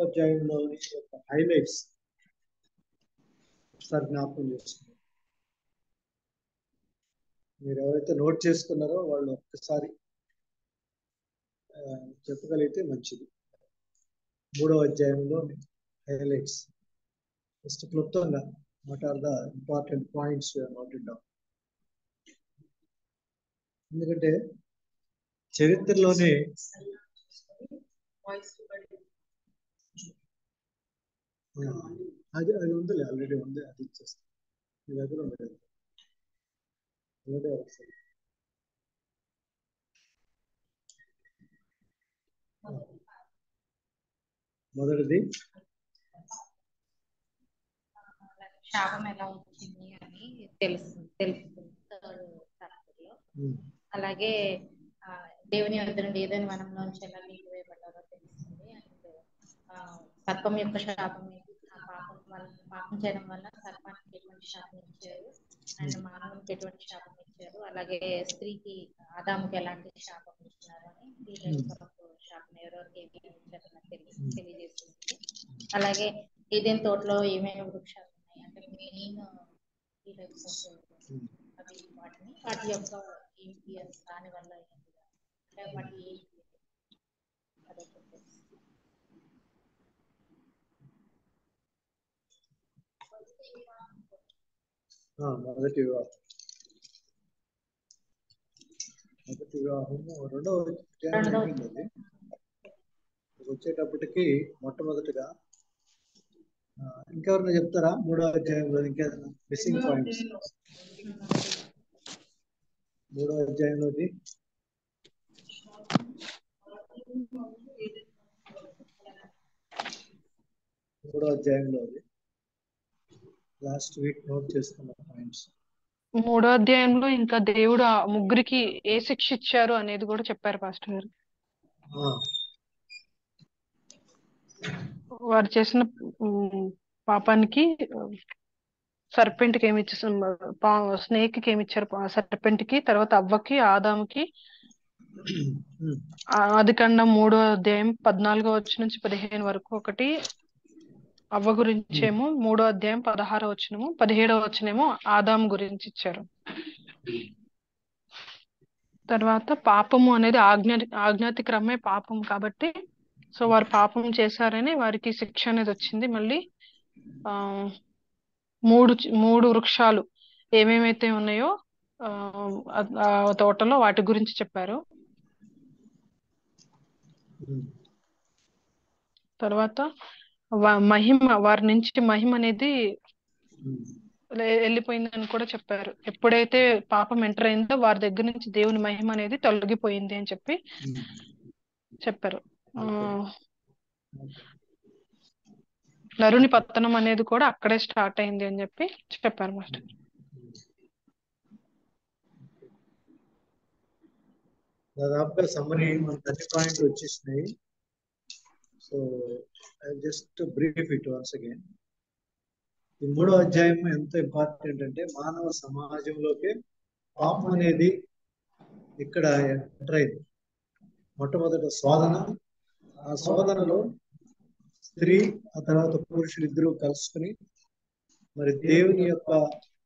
అధ్యాయంలోని యొక్క హైలైట్స్ ఒకసారి జ్ఞాపకం చేసుకున్నారు. మీరు ఎవరైతే నోట్ చేసుకున్నారో వాళ్ళు ఒక్కసారి చెప్పగలిగితే మంచిది. 3వ అధ్యాయంలో హైలైట్స్ ఫస్ట్ క్లుప్తంగా what are the important points noted down. ఎందుకంటే చరిత్రలోనే అది ఉందిలే, ఆల్రెడీ ఉంది, అది ఇచ్చేస్తాం. మీ దగ్గర ఉంది ఆల్రెడీ ఒకసారి. మొదటిది శాపం ఎలా వచ్చింది అని తెలుస్తుంది. అలాగే దేవుని వద్ద నుండి ఏదైనా వనంలోంచి ఎలా తీసివేయబడ్డారో తెలుస్తుంది. అండ్ సర్పం యొక్క శాపం పాపం చేయడం వల్ల సర్పానికి ఎటువంటి శాపం ఇచ్చారు అండ్ మానవునికి ఎటువంటి శాపం ఇచ్చారు, అలాగే స్త్రీకి ఆదాముకి ఎలాంటి శాపం ఇచ్చినారు అని ఈ టైప్స్ ఆఫ్ శాపం ఎవరెవరికి ఏమేమి తెలియజేస్తుంది. అలాగే ఏదైనా తోటలో ఏమేమి వృక్షాలు ఉన్నాయి అంటే మెయిన్ ఈ టైప్స్ ఆఫ్ అవి వాటి యొక్క ఏంటి దాని వల్ల అంటే వాటి మొదటి వివాహము రెండవ అయిపోయింది. వచ్చేటప్పటికి మొట్టమొదటిగా ఇంకెవరైనా చెప్తారా? 3వ అధ్యాయంలో ఇంకేదైనా మిస్సింగ్ పాయింట్స్? 3వ అధ్యాయంలోది లాస్ట్ వీక్ నోట్ చేసుకున్న పాయింట్స్. 3వ అధ్యాయంలో ఇంకా దేవుడు ఆ ముగ్గురికి ఏ శిక్ష ఇచ్చారు అనేది కూడా చెప్పారు పాస్టర్ గారు. వారు చేసిన పాపానికి సర్పెంట్కి ఏమి ఇచ్చారు, స్నేక్ కి ఏమి ఇచ్చారు, సర్పెంట్కి, తర్వాత అవ్వకి, ఆదాముకి. ఆదికాండం 3వ అధ్యాయం 14వ వచనం నుంచి 15 వరకు ఒకటి అవ్వ గురించేమో, 3వ అధ్యాయం 16వ వచనము, 17వ వచనమేమో ఆదాము గురించి ఇచ్చారు. తర్వాత పాపము అనేది ఆజ్ఞాతిక్రమే పాపం కాబట్టి సో వారు పాపం చేశారని వారికి శిక్ష అనేది వచ్చింది. మళ్ళీ మూడు వృక్షాలు ఏమేమైతే ఉన్నాయో తోటలో వాటి గురించి చెప్పారు. తర్వాత మహిమ, వారి నుంచి మహిమ అనేది వెళ్ళిపోయిందని కూడా చెప్పారు. ఎప్పుడైతే పాపం ఎంటర్ అయిందో వారి దగ్గర నుంచి దేవుని మహిమ అనేది తొలగిపోయింది అని చెప్పారు. నరుని పతనం అనేది కూడా అక్కడే స్టార్ట్ అయింది అని చెప్పారు మాస్టర్. దాదాపుగా సమ్మరీ మన 30 పాయింట్లు వచ్చేసినాయి. So I just brief it once again. ఈ 3వ అధ్యాయం ఎంత ఇంపార్టెంట్ అంటే మానవ సమాజంలోకి పాపం అనేది ఇక్కడ ఎంటర్ అయింది. మొట్టమొదటి శోధన, ఆ శోధనలో స్త్రీ ఆ తర్వాత పురుషులు ఇద్దరు కలుసుకుని మరి దేవుని యొక్క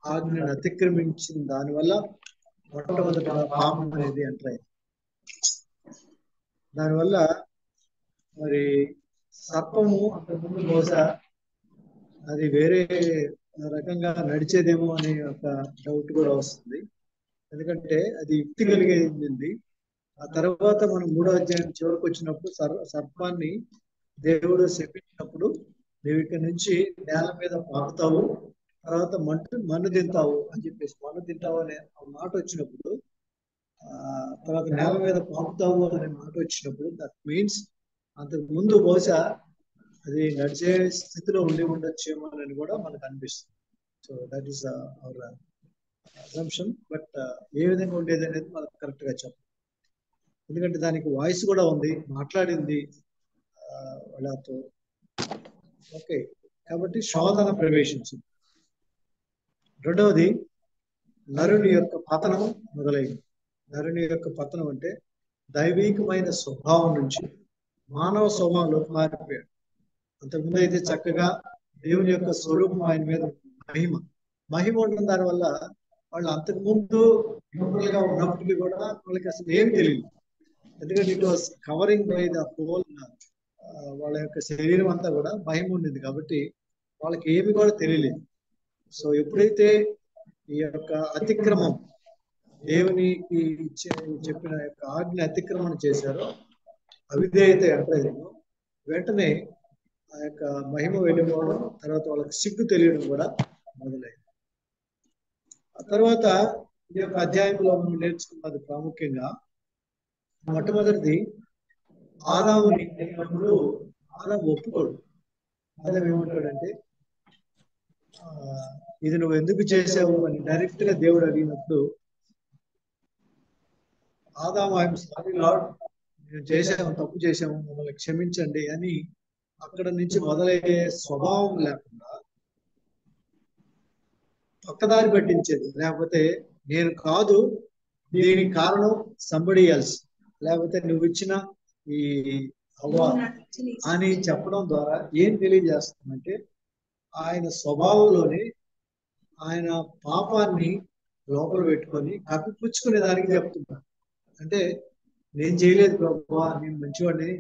ఆజ్ఞను అతిక్రమించిన దానివల్ల మొట్టమొదటిగా పాపం అనేది ఎంటర్ అయింది. దానివల్ల మరి సర్పము అంతకుముందు బహుశా అది వేరే రకంగా నడిచేదేమో అనే ఒక డౌట్ కూడా వస్తుంది. ఎందుకంటే అది యుక్తి కలిగింది. ఆ తర్వాత మనం 3వ అధ్యాయం చివరికి వచ్చినప్పుడు సర్పాన్ని దేవుడు శపించినప్పుడు నీవు ఇక్కడి నుంచి నేల మీద పాకుతావు, తర్వాత మన్ను తింటావు అని చెప్పేసి, మన్ను తింటావు అనే మాట వచ్చినప్పుడు, తర్వాత నేల మీద పాకుతావు అనే మాట వచ్చినప్పుడు దట్ మీన్స్ అంతకు ముందు బహుశా అది నడిచే స్థితిలో ఉండొచ్చేమో అని కూడా మనకు అనిపిస్తుంది. So that is our assumption. But ఏ విధంగా ఉండేది అనేది మనకు కరెక్ట్ గా చెప్పాలి. ఎందుకంటే దానికి వాయిస్ కూడా ఉంది, మాట్లాడింది వాళ్ళతో. ఓకే, కాబట్టి శోధన ప్రవేశించింది. రెండవది నరుని యొక్క పతనం మొదలైంది. నరుని యొక్క పతనం అంటే దైవికమైన స్వభావం నుంచి మానవ స్వభావంలోకి మారిపోయాడు. అంతకుముందు అయితే చక్కగా దేవుని యొక్క స్వరూపం ఆయన మీద మహిమ మహిమ ఉండడం దానివల్ల వాళ్ళు అంతకుముందు గా ఉన్నప్పటికీ కూడా వాళ్ళకి అసలు ఏమి తెలియదు. ఎందుకంటే it was covering by the whole, వాళ్ళ యొక్క శరీరం అంతా కూడా మహిమ ఉండింది కాబట్టి వాళ్ళకి ఏమి కూడా తెలియలేదు. సో ఎప్పుడైతే ఈ యొక్క అతిక్రమం దేవునికి చెప్పిన యొక్క ఆజ్ఞ అతిక్రమణ చేశారో, అవిధేయత ఎంటైందో, వెంటనే ఆ యొక్క మహిమ వెళ్ళిపోవడం, తర్వాత వాళ్ళకి సిగ్గు తెలియడం కూడా మొదలైంది. ఆ తర్వాత ఈ యొక్క అధ్యాయంలో మనం నేర్చుకున్నది ప్రాముఖ్యంగా మొట్టమొదటిది, ఆదాముని అడిగినప్పుడు ఆదాము ఒప్పుకోడు. ఆదాము ఏమంటాడంటే, ఇది నువ్వు ఎందుకు చేసావు అని డైరెక్ట్ గా దేవుడు అడిగినప్పుడు, ఆదాము ఐఎమ్ సారీ లార్డ్, నేను చేసాము, తప్పు చేసాము, మమ్మల్ని క్షమించండి అని అక్కడ నుంచి మొదలయ్యే స్వభావం లేకుండా పక్కదారి పట్టించేది. లేకపోతే నేను కాదు, దీనికి కారణం సంబడి ఎల్స్, లేకపోతే నువ్వు ఇచ్చిన ఈ అవ్వ అని చెప్పడం ద్వారా ఏం తెలియజేస్తుందంటే, ఆయన స్వభావంలోనే ఆయన పాపాన్ని లోపల పెట్టుకొని కప్పిపుచ్చుకునే దానికి చెప్తున్నాడు. అంటే నేను చేయలేదు ప్రభువా, నేను మంచివాడిని,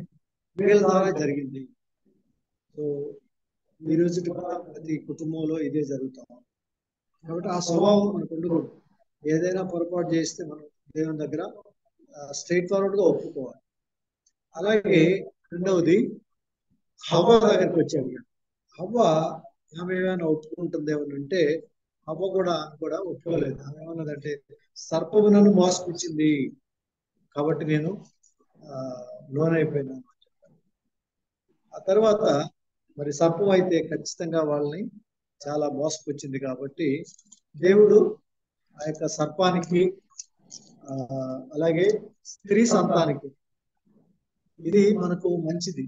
వీళ్ళ ద్వారా జరిగింది. సో ఈ రోజు ప్రతి కుటుంబంలో ఇదే జరుగుతాం. కాబట్టి ఆ స్వభావం మనకు ఉండకూడదు. ఏదైనా పొరపాటు చేస్తే మనం దేవుని దగ్గర స్ట్రైట్ ఫార్వర్డ్ గా ఒప్పుకోవాలి. అలాగే రెండవది, హవ్వ దగ్గరికి వచ్చాడు. హవ్వ ఆమె ఏమైనా ఒప్పుకుంటుంది ఏమని అంటే, హవ్వ కూడా ఒప్పుకోలేదు. ఆమె ఏమన్నదంటే, సర్పము నన్ను మోసపుచ్చింది కాబట్టి నేను లోనైపోయినాను. ఆ తర్వాత మరి సర్పం అయితే ఖచ్చితంగా వాళ్ళని చాలా మోసపుచ్చింది కాబట్టి దేవుడు ఆ యొక్క సర్పానికి అలాగే స్త్రీ సంతానికి, ఇది మనకు మంచిది.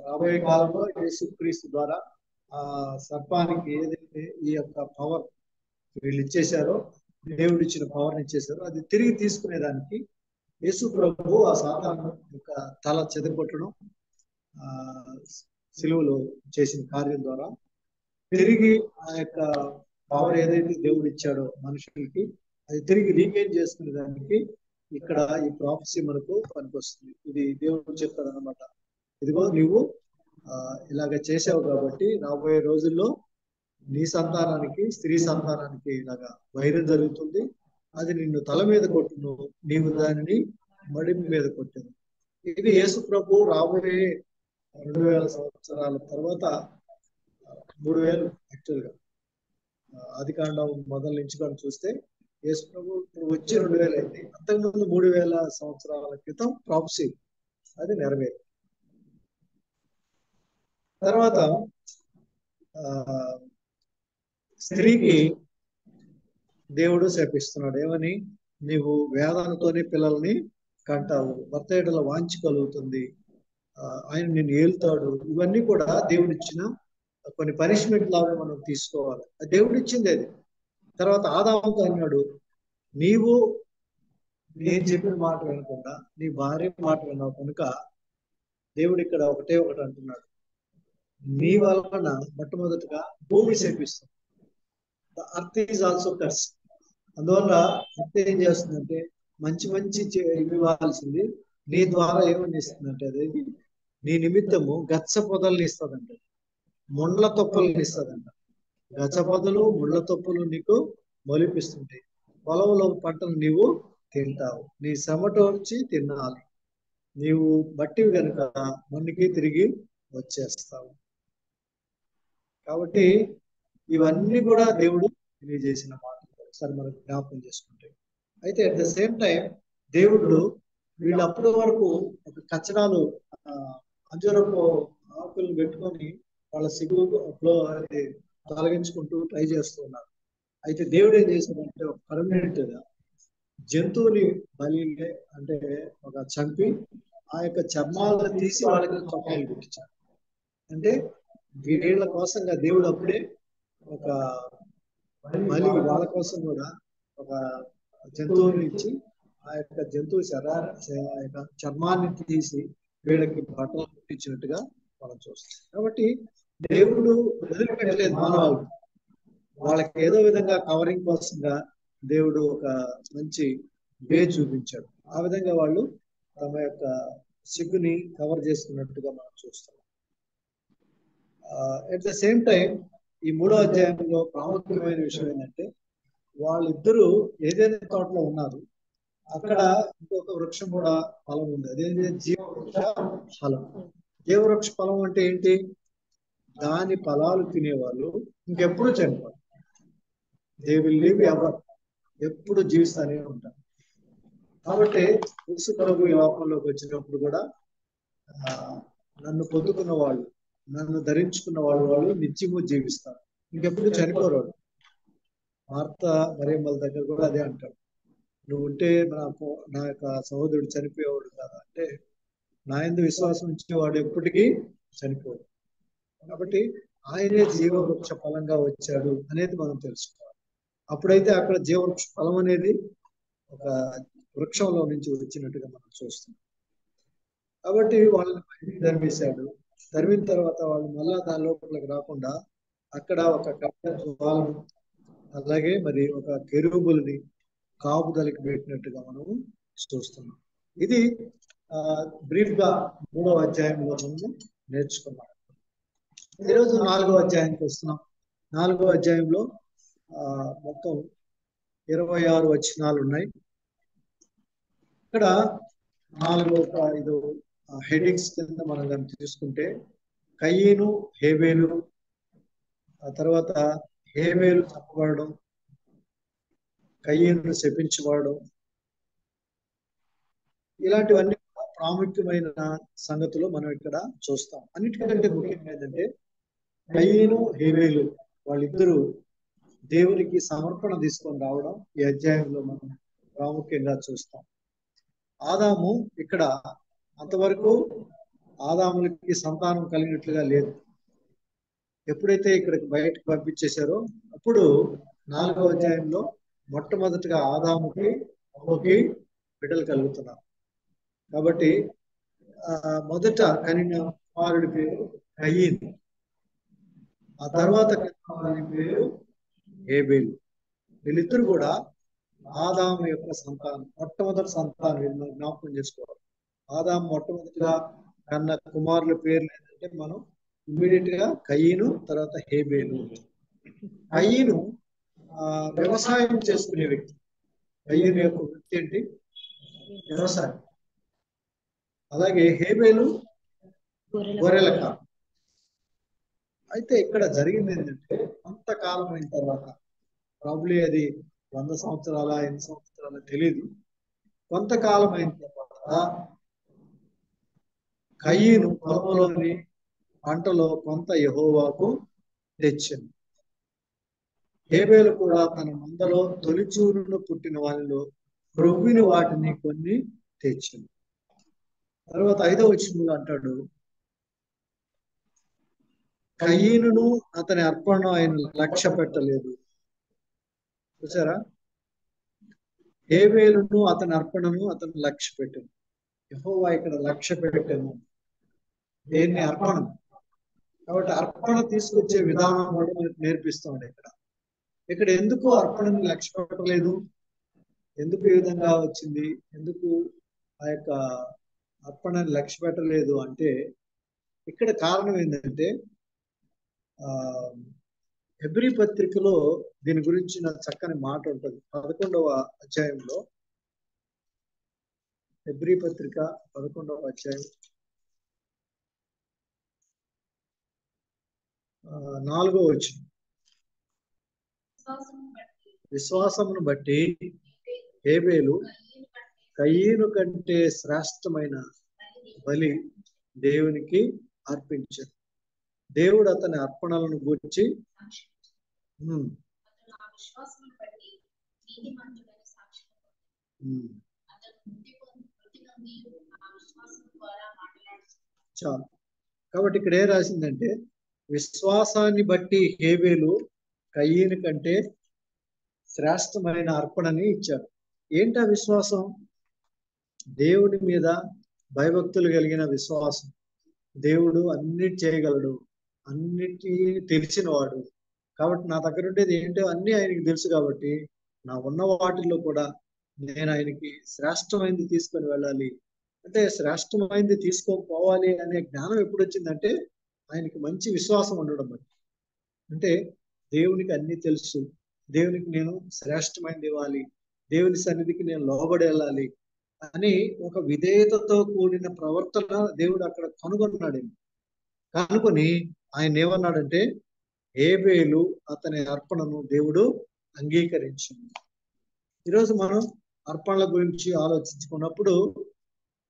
రాబోయే కాలంలో యేసుక్రీస్తు ద్వారా ఆ సర్పానికి ఏదైతే ఈ యొక్క పవర్ వీళ్ళు ఇచ్చేశారో, దేవుడు ఇచ్చిన పవర్ ఇచ్చేశారో, అది తిరిగి తీసుకునేదానికి యేసు ప్రభు ఆ సాతాను యొక్క తల చెదగొట్టడం సిలువలో చేసిన కార్యం ద్వారా తిరిగి ఆ యొక్క పవర్ ఏదైతే దేవుడు ఇచ్చాడో మనుషులకి, అది తిరిగి రీగెయిన్ చేసుకునే దానికి ఇక్కడ ఈ ప్రాఫెసీ మనకు పనికొస్తుంది. ఇది దేవుడు చెప్తాడు అన్నమాట, ఇదిగో నువ్వు ఇలాగ చేసావు కాబట్టి రాబోయే రోజుల్లో నీ సంతానానికి, స్త్రీ సంతానానికి ఇలాగా వైరం జరుగుతుంది, అది నిన్ను తల మీద కొట్టును, నీవు దానిని మడిమి మీద కొట్టను. ఇది యేసు ప్రభు రాబోయే 2000 సంవత్సరాల తర్వాత, 3000 యాక్చువల్గా ఆది కాండం మొదల నుంచి కానీ చూస్తే యేసు ప్రభు వచ్చి 2000 అయింది. అంతకుముందు 3000 సంవత్సరాల క్రితం ప్రాఫెసీ అది నెరవేరు. తర్వాత స్త్రీకి దేవుడు శపిస్తున్నాడు. ఏమని? నీవు వేదనతోనే పిల్లల్ని కంటావు, భర్త ఎడల వాంఛ కలుగుతుంది, ఆయన నిన్ను ఏలుతాడు. ఇవన్నీ కూడా దేవుడు ఇచ్చిన కొన్ని పనిష్మెంట్ లాగా మనం తీసుకోవాలి. దేవుడు ఇచ్చింది అది. తర్వాత ఆదాముతో అన్నాడు, నీవు నేను చెప్పిన మాట వినకుండా నీ భార్య మాట విన్నావు కనుక దేవుడు ఇక్కడ ఒకటే ఒకటి అంటున్నాడు, నీ వలన మొట్టమొదటిగా భూమి శపిస్తుంది. The earth is also curse. అందువల్ల అర్త్ ఏం చేస్తుందంటే, మంచి మంచి ఇవ్వాల్సింది నీ ద్వారా ఏమని ఇస్తుందంటే, అది నీ నిమిత్తము గచ్చ పొదల్ని ఇస్తుందంట, ముండ్ల తొప్పల్ని ఇస్తుందంట. గచ్చ పొదలు, ముళ్ళ తొప్పులు నీకు మొలిపిస్తుంటాయి. పొలంలో పంటను నీవు తింటావు, నీ చెమటోర్చి తినాలి, నీవు బట్టివి కనుక మన్నుకి తిరిగి వచ్చేస్తావు. కాబట్టి ఇవన్నీ కూడా దేవుడు తెలియజేసిన మాటలు ఒకసారి మనం జ్ఞాపకం చేసుకుంటే, అయితే అట్ ద సేమ్ టైం దేవుడు వీళ్ళు అప్పటి వరకు ఒక కచ్చడాలు అంజూరపు ఆకులను పెట్టుకొని వాళ్ళ సిగ్గు తొలగించుకుంటూ ట్రై చేస్తూ ఉన్నారు. అయితే దేవుడు ఏం చేశాడంటే, ఒక పర్మనెంట్ గా జంతువుని బలి అంటే ఒక చంపి ఆ యొక్క చర్మాలను తీసి వాళ్ళకి చొక్కాలు కుట్టించాడు. అంటే వీళ్ళ కోసంగా దేవుడు అప్పుడే ఒక బలి వాళ్ళ కోసం కూడా ఒక జంతువుని ఇచ్చి ఆ యొక్క జంతువు చర్మాన్ని తీసి వీళ్ళకి బట్టలు కుట్టించినట్టుగా మనం చూస్తాం. కాబట్టి దేవుడు వదిలిపెట్టలేదు మానవాళ్ళు. వాళ్ళకి ఏదో విధంగా కవరింగ్ కోసంగా దేవుడు ఒక మంచి వే చూపించాడు. ఆ విధంగా వాళ్ళు తమ యొక్క సిగ్గుని కవర్ చేసుకున్నట్టుగా మనం చూస్తాం. అట్ ద సేమ్ టైం ఈ 3వ అధ్యాయంలో ప్రాముఖ్యమైన విషయం ఏంటంటే, వాళ్ళిద్దరూ ఏదైనా తోటలో ఉన్నారు. అక్కడ ఇంకొక వృక్షం కూడా ఫలం ఉంది. అదేంటి? జీవవృక్ష ఫలం. జీవవృక్ష ఫలం అంటే ఏంటి? దాని ఫలాలు తినేవాళ్ళు ఇంకెప్పుడు చనిపోరు. దే విల్ లివ్ ఎవర్, ఎప్పుడు జీవిస్తానే ఉంటారు. కాబట్టి యేసు ప్రభు ఈ లోకంలోకి వచ్చినప్పుడు కూడా నన్ను పొందుకున్న వాళ్ళు, నన్ను ధరించుకున్న వాళ్ళు నిత్యము జీవిస్తారు, ఇంకెప్పుడు చనిపోరు వాళ్ళు. మార్త మరియమ్మల దగ్గర కూడా అదే అంటాడు, నువ్వు ఉంటే నా యొక్క సహోదరుడు చనిపోయేవాడు కాదా అంటే, నా యందు విశ్వాసం ఉంచేవాడు ఎప్పటికీ చనిపోడు. కాబట్టి ఆయనే జీవవృక్ష ఫలంగా వచ్చాడు అనేది మనం తెలుసుకోవాలి. అప్పుడైతే అక్కడ జీవవృక్ష ఫలం అనేది ఒక వృక్షంలో నుంచి వచ్చినట్టుగా మనం చూస్తాం. కాబట్టి వాళ్ళని బయటికి తరిమేశాడు. తరిమిన తర్వాత వాళ్ళు మళ్ళా దాని లోపలికి రాకుండా అక్కడ ఒక కట్ట జ్వాలను, అలాగే మరి ఒక కెరూబుల్ని కాపుదలకి పెట్టినట్టుగా మనము చూస్తున్నాం. ఇది బ్రీఫ్ గా 3వ అధ్యాయంలో మనం నేర్చుకున్నాం. ఈరోజు 4వ అధ్యాయానికి వస్తున్నాం. 4వ అధ్యాయంలో మొత్తం 26 వచనాలు ఉన్నాయి. ఇక్కడ 4-5 హెడింగ్స్ కింద మనం దాన్ని తీసుకుంటే, కయీను, హేబేలు, ఆ తర్వాత హేబేలు చంపబడడం, కయీను శపించబడడం, ఇలాంటివన్నీ ప్రాముఖ్యమైన సంగతులు మనం ఇక్కడ చూస్తాం. అన్నిటికంటే ముఖ్యంగా ఏంటంటే, కయీను, హేబేలు వాళ్ళిద్దరూ దేవునికి సమర్పణ తీసుకొని రావడం ఈ అధ్యాయంలో మనం ప్రాముఖ్యంగా చూస్తాం. ఆదాము ఇక్కడ అంతవరకు ఆదాములకి సంతానం కలిగినట్లుగా లేదు. ఎప్పుడైతే ఇక్కడికి బయటకు పంపించేశారో అప్పుడు 4వ అధ్యాయంలో మొట్టమొదటిగా ఆదాముకి హవ్వకి బిడ్డలు కలుగుతున్నారు. కాబట్టి మొదట కనిన కుమారుడి పేరు కయీన్, ఆ తర్వాత కనిన పేరు హేబేలు. వీళ్ళిద్దరు కూడా ఆదాము యొక్క సంతానం, మొట్టమొదటి సంతానం. ఇది మనం జ్ఞాపకం చేసుకోవాలి. ఆదాము మొట్టమొదటిగా కన్న కుమారుల పేర్లు ఏంటంటే, మనం ఇమ్మీడియట్ గా కయీను, తర్వాత హేబేలు. కయీను వ్యవసాయం చేసుకునే వ్యక్తి. కయీను యొక్క వృత్తి ఏంటి? వ్యవసాయం. అలాగే హేబేలు గొర్రెల కాపరి. అయితే ఇక్కడ జరిగింది ఏంటంటే, కొంతకాలం అయిన తర్వాత, ప్రాబ్లీ అది 100 సంవత్సరాల 8 సంవత్సరాల తెలియదు, కొంతకాలం అయిన తర్వాత కయీను పొలంలోని పంటలో కొంత యెహోవాకు తెచ్చింది. హేబేలు కూడా తన మందలో తొలిచూరును పుట్టిన వారిలో క్రొవ్విని వాటిని కొన్ని తెచ్చింది. తర్వాత 5వ వచనంలో అంటాడు, కయీనును అతని అర్పణ ఆయన లక్ష్య పెట్టలేదు. చూసారా? హేబేలును అతని అర్పణను అతను లక్ష్య పెట్టాను. యెహోవా ఇక్కడ లక్ష్య పెట్టాను దేన్ని? అర్పణ. కాబట్టి అర్పణ తీసుకొచ్చే విధానం కూడా మనకు నేర్పిస్తాడు. ఇక్కడ ఎందుకు అర్పణని లక్ష్య పెట్టలేదు, ఎందుకు ఈ విధంగా వచ్చింది, ఎందుకు ఆ యొక్క అర్పణని లక్ష్య పెట్టలేదు అంటే, ఇక్కడ కారణం ఏంటంటే, హెబ్రీ పత్రికలో దీని గురించిన చక్కని మాట ఉంటుంది. 11వ అధ్యాయంలో, హెబ్రీ పత్రిక 11వ అధ్యాయం 4వ వచనం, విశ్వాసమును బట్టి హేబేలు కయీను కంటే శ్రేష్టమైన బలి దేవునికి అర్పించాడు. దేవుడు అతని అర్పణలను గూర్చి చాలు. కాబట్టి ఇక్కడ ఏం రాసిందంటే, విశ్వాసాన్ని బట్టి హేబేలు కయీను కంటే శ్రేష్టమైన అర్పణని ఇచ్చాడు. ఏంటా విశ్వాసం? దేవుడి మీద భయభక్తులు కలిగిన విశ్వాసం. దేవుడు అన్నిటి చేయగలడు, అన్నిటి తెలిసినవాడు. కాబట్టి నా దగ్గర ఉండేది ఏంటో అన్ని ఆయనకి తెలుసు. కాబట్టి నా ఉన్న వాటిల్లో కూడా నేను ఆయనకి శ్రేష్టమైనది తీసుకొని వెళ్ళాలి. అంటే శ్రేష్టమైనది తీసుకొని పోవాలి అనే జ్ఞానం ఎప్పుడు వచ్చిందంటే ఆయనకి మంచి విశ్వాసం ఉండడం బట్టి. అంటే దేవునికి అన్ని తెలుసు, దేవునికి నేను శ్రేష్టమైనది ఇవ్వాలి, దేవుని సన్నిధికి నేను లోబడి వెళ్ళాలి అని ఒక విధేయతతో కూడిన ప్రవర్తన దేవుడు అక్కడ కనుగొన్నాడు. కనుకొని ఆయన ఏమన్నాడంటే హేబేలు అతని అర్పణను దేవుడు అంగీకరించింది. ఈరోజు మనం అర్పణల గురించి ఆలోచించుకున్నప్పుడు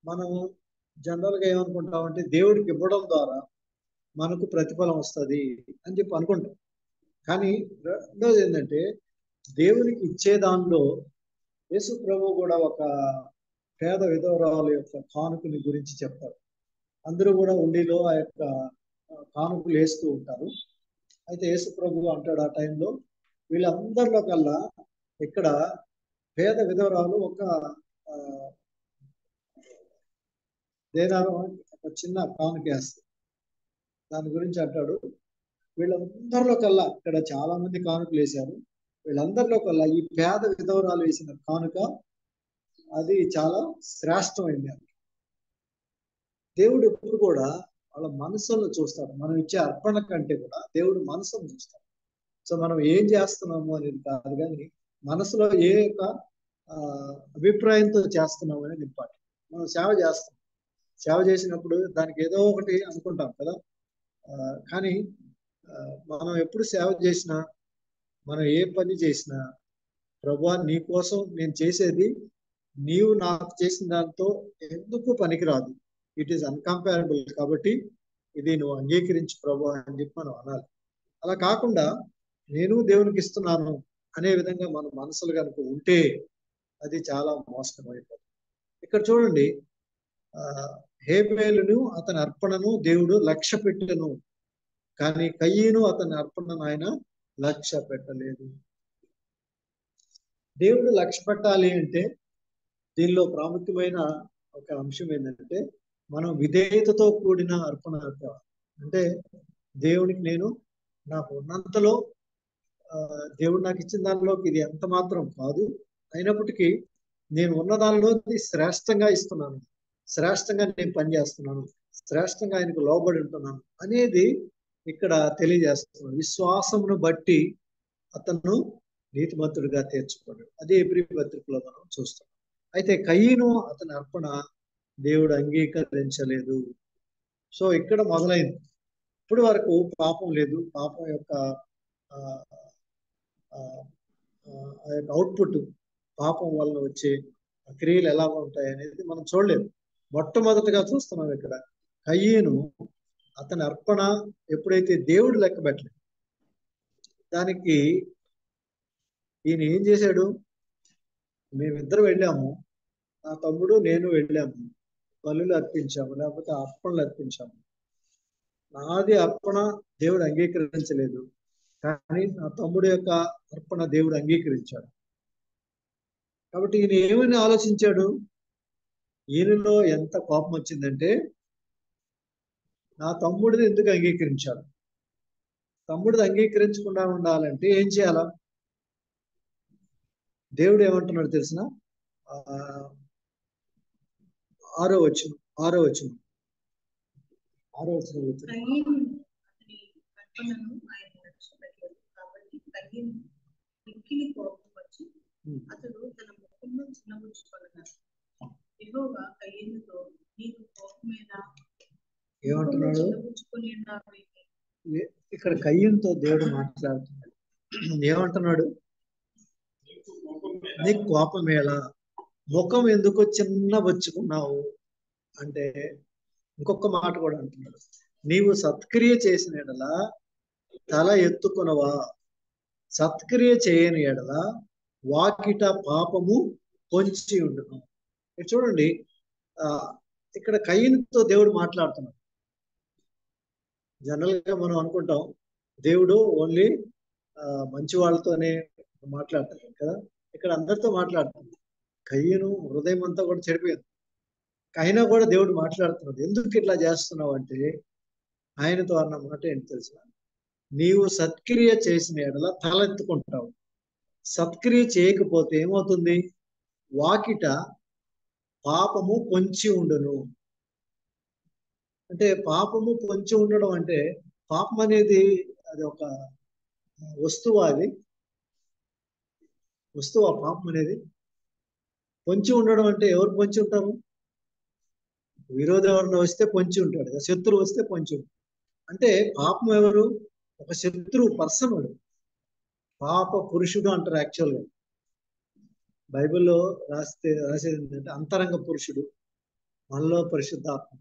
మనం జనరల్ గా ఏమనుకుంటామంటే దేవుడికి ఇవ్వడం ద్వారా మనకు ప్రతిఫలం వస్తుంది అని చెప్పి అనుకుంటాం. కానీ రెండోది ఏంటంటే దేవునికి ఇచ్చే దానిలో యేసు ప్రభు కూడా ఒక పేద విధవరాల యొక్క కానుకని గురించి చెప్తారు. అందరూ కూడా ఉండిలో ఆ యొక్క కానుకలు వేస్తూ ఉంటారు. అయితే యేసు ప్రభు అంటాడు ఆ టైంలో వీళ్ళందరిలో కల్లా ఇక్కడ పేద విధవరాలు ఒక దేనారం ఒక చిన్న కానుక వేస్తుంది. దాని గురించి అంటాడు వీళ్ళందరిలో కల్లా ఇక్కడ చాలా మంది కానుకలు వేశారు, వీళ్ళందరిలో కల్లా ఈ పేద విధవరాలు వేసిన కానుక అది చాలా శ్రేష్టమైంది. దేవుడు ఎప్పుడు కూడా వాళ్ళ మనసులను చూస్తాడు. మనం ఇచ్చే అర్పణ కంటే కూడా దేవుడు మనసును చూస్తాడు. సో మనం ఏం చేస్తున్నాము అనేది కాదు, కానీ మనసులో ఏ యొక్క అభిప్రాయంతో చేస్తున్నాము అనేది ఇంపార్టెంట్. మనం సేవ చేస్తాం, సేవ చేసినప్పుడు దానికి ఏదో ఒకటి అనుకుంటాం కదా. కానీ మనం ఎప్పుడు సేవ చేసినా, మనం ఏ పని చేసినా, ప్రభువా నీ కోసం నేను చేసేది నీవు నాకు చేసిన దాంతో ఎందుకు పనికిరాదు, ఇట్ ఈస్ అన్కంపారబుల్, కాబట్టి ఇది నువ్వు అంగీకరించు ప్రభువా అని చెప్పి మనం అనాలి. అలా కాకుండా నేను దేవునికి ఇస్తున్నాను అనే విధంగా మన మనసులు కనుక ఉంటే అది చాలా మోసమైపోతుంది. ఇక్కడ చూడండి, హేబేలును అతని అర్పణను దేవుడు లక్ష్య పెట్టెను, కానీ కయ్యను అతని అర్పణను ఆయన లక్ష్య పెట్టలేదు. దేవుడు లక్ష్య పెట్టాలి అంటే దీనిలో ప్రాముఖ్యమైన ఒక అంశం ఏంటంటే మనం విధేయతతో కూడిన అర్పణ. అంటే దేవునికి నేను నాకు ఉన్నంతలో దేవుడు నాకు ఇచ్చిన దానిలోకి ఇది ఎంత మాత్రం కాదు, అయినప్పటికీ నేను ఉన్న దానిలో శ్రేష్టంగా ఇస్తున్నాను, శ్రేష్టంగా నేను పనిచేస్తున్నాను, శ్రేష్టంగా ఆయనకు లోబడి ఉంటున్నాను అనేది ఇక్కడ తెలియజేస్తున్నాను. విశ్వాసమును బట్టి అతను నీతిమంతుడిగా తీర్చుకోడు. అదే ఎబ్రీ పత్రికలో మనం చూస్తాం. అయితే కయ్యను అతని అర్పణ దేవుడు అంగీకరించలేదు. సో ఇక్కడ మొదలైంది. ఇప్పటి వరకు పాపం లేదు, పాపం యొక్క అవుట్పుట్, పాపం వల్ల వచ్చే క్రియలు ఎలా ఉంటాయి అనేది మనం చూడలేదు. మొట్టమొదటిగా చూస్తున్నాం ఇక్కడ కయ్యను అతని అర్పణ ఎప్పుడైతే దేవుడు లెక్క పెట్టలేదు, దానికి ఈయన ఏం చేశాడు, మేమిద్దరు వెళ్ళాము, నా తమ్ముడు నేను వెళ్ళాము, బలులు అర్పించాము, లేకపోతే అర్పణలు అర్పించాము, నాది అర్పణ దేవుడు అంగీకరించలేదు, కానీ నా తమ్ముడు యొక్క అర్పణ దేవుడు అంగీకరించాడు. కాబట్టి ఈయన ఏమని ఆలోచించాడు, ఈయనలో ఎంత కోపం వచ్చిందంటే నా తమ్ముడిని ఎందుకు అంగీకరించాడు, తమ్ముడిని అంగీకరించకుండా ఉండాలంటే ఏం చేయాలా? దేవుడు ఏమంటున్నాడు తెలిసిన 6వ వచనం అతడు తన ముఖమును చిన్నబుచ్చుకొనగా యెహోవా కయ్యనుతో నీకు కోపమేనా, ఏమంటున్నాడు? ఇక్కడ కయ్యంతో దేవుడు మాట్లాడుతున్నాడు. ఏమంటున్నాడు? నీకు కోపమేలా, ముఖం ఎందుకు చిన్నబుచ్చుకున్నావు అంటే ఇంకొక మాట కూడా అంటున్నాడు, నీవు సత్క్రియ చేసిన ఎడల తల ఎత్తుకునవా, సత్క్రియ చేయని ఎడల వాకిట పాపము పొంచి ఉండును. చూడండి, ఇక్కడ కయ్యనుతో దేవుడు మాట్లాడుతున్నాడు. జనరల్ గా మనం అనుకుంటాం దేవుడు ఓన్లీ మంచి వాళ్ళతోనే మాట్లాడతాడు కదా, ఇక్కడ అందరితో మాట్లాడుతుంది. కయ్యను హృదయం అంతా కూడా చెడిపోయింది. అయినా కూడా దేవుడు మాట్లాడుతున్నాడు. ఎందుకు ఇట్లా చేస్తున్నావు అంటే ఆయనతో అన్న మాట ఏంటి తెలుసా? నీవు సత్క్రియ చేసిన ఎడల తలెత్తుకుంటావు, సత్క్రియ చేయకపోతే ఏమవుతుంది? వాకిట పాపము పొంచి ఉండును. అంటే పాపము పొంచి ఉండడం అంటే పాపం అనేది అది ఒక వస్తువా? అది వస్తువా పాపం అనేది? పొంచి ఉండడం అంటే ఎవరు పొంచి ఉంటారు? విరోధం ఎవరిని వస్తే పొంచి ఉంటాడు, శత్రువు వస్తే పొంచి ఉంటాడు. అంటే పాపం ఎవరు? ఒక శత్రువు, పర్సన్ వాడు. పాప పురుషుడు అంటారు యాక్చువల్గా. బైబిల్లో రాసేది ఏంటంటే అంతరంగ పురుషుడు, మనలో పరిశుద్ధాత్మ.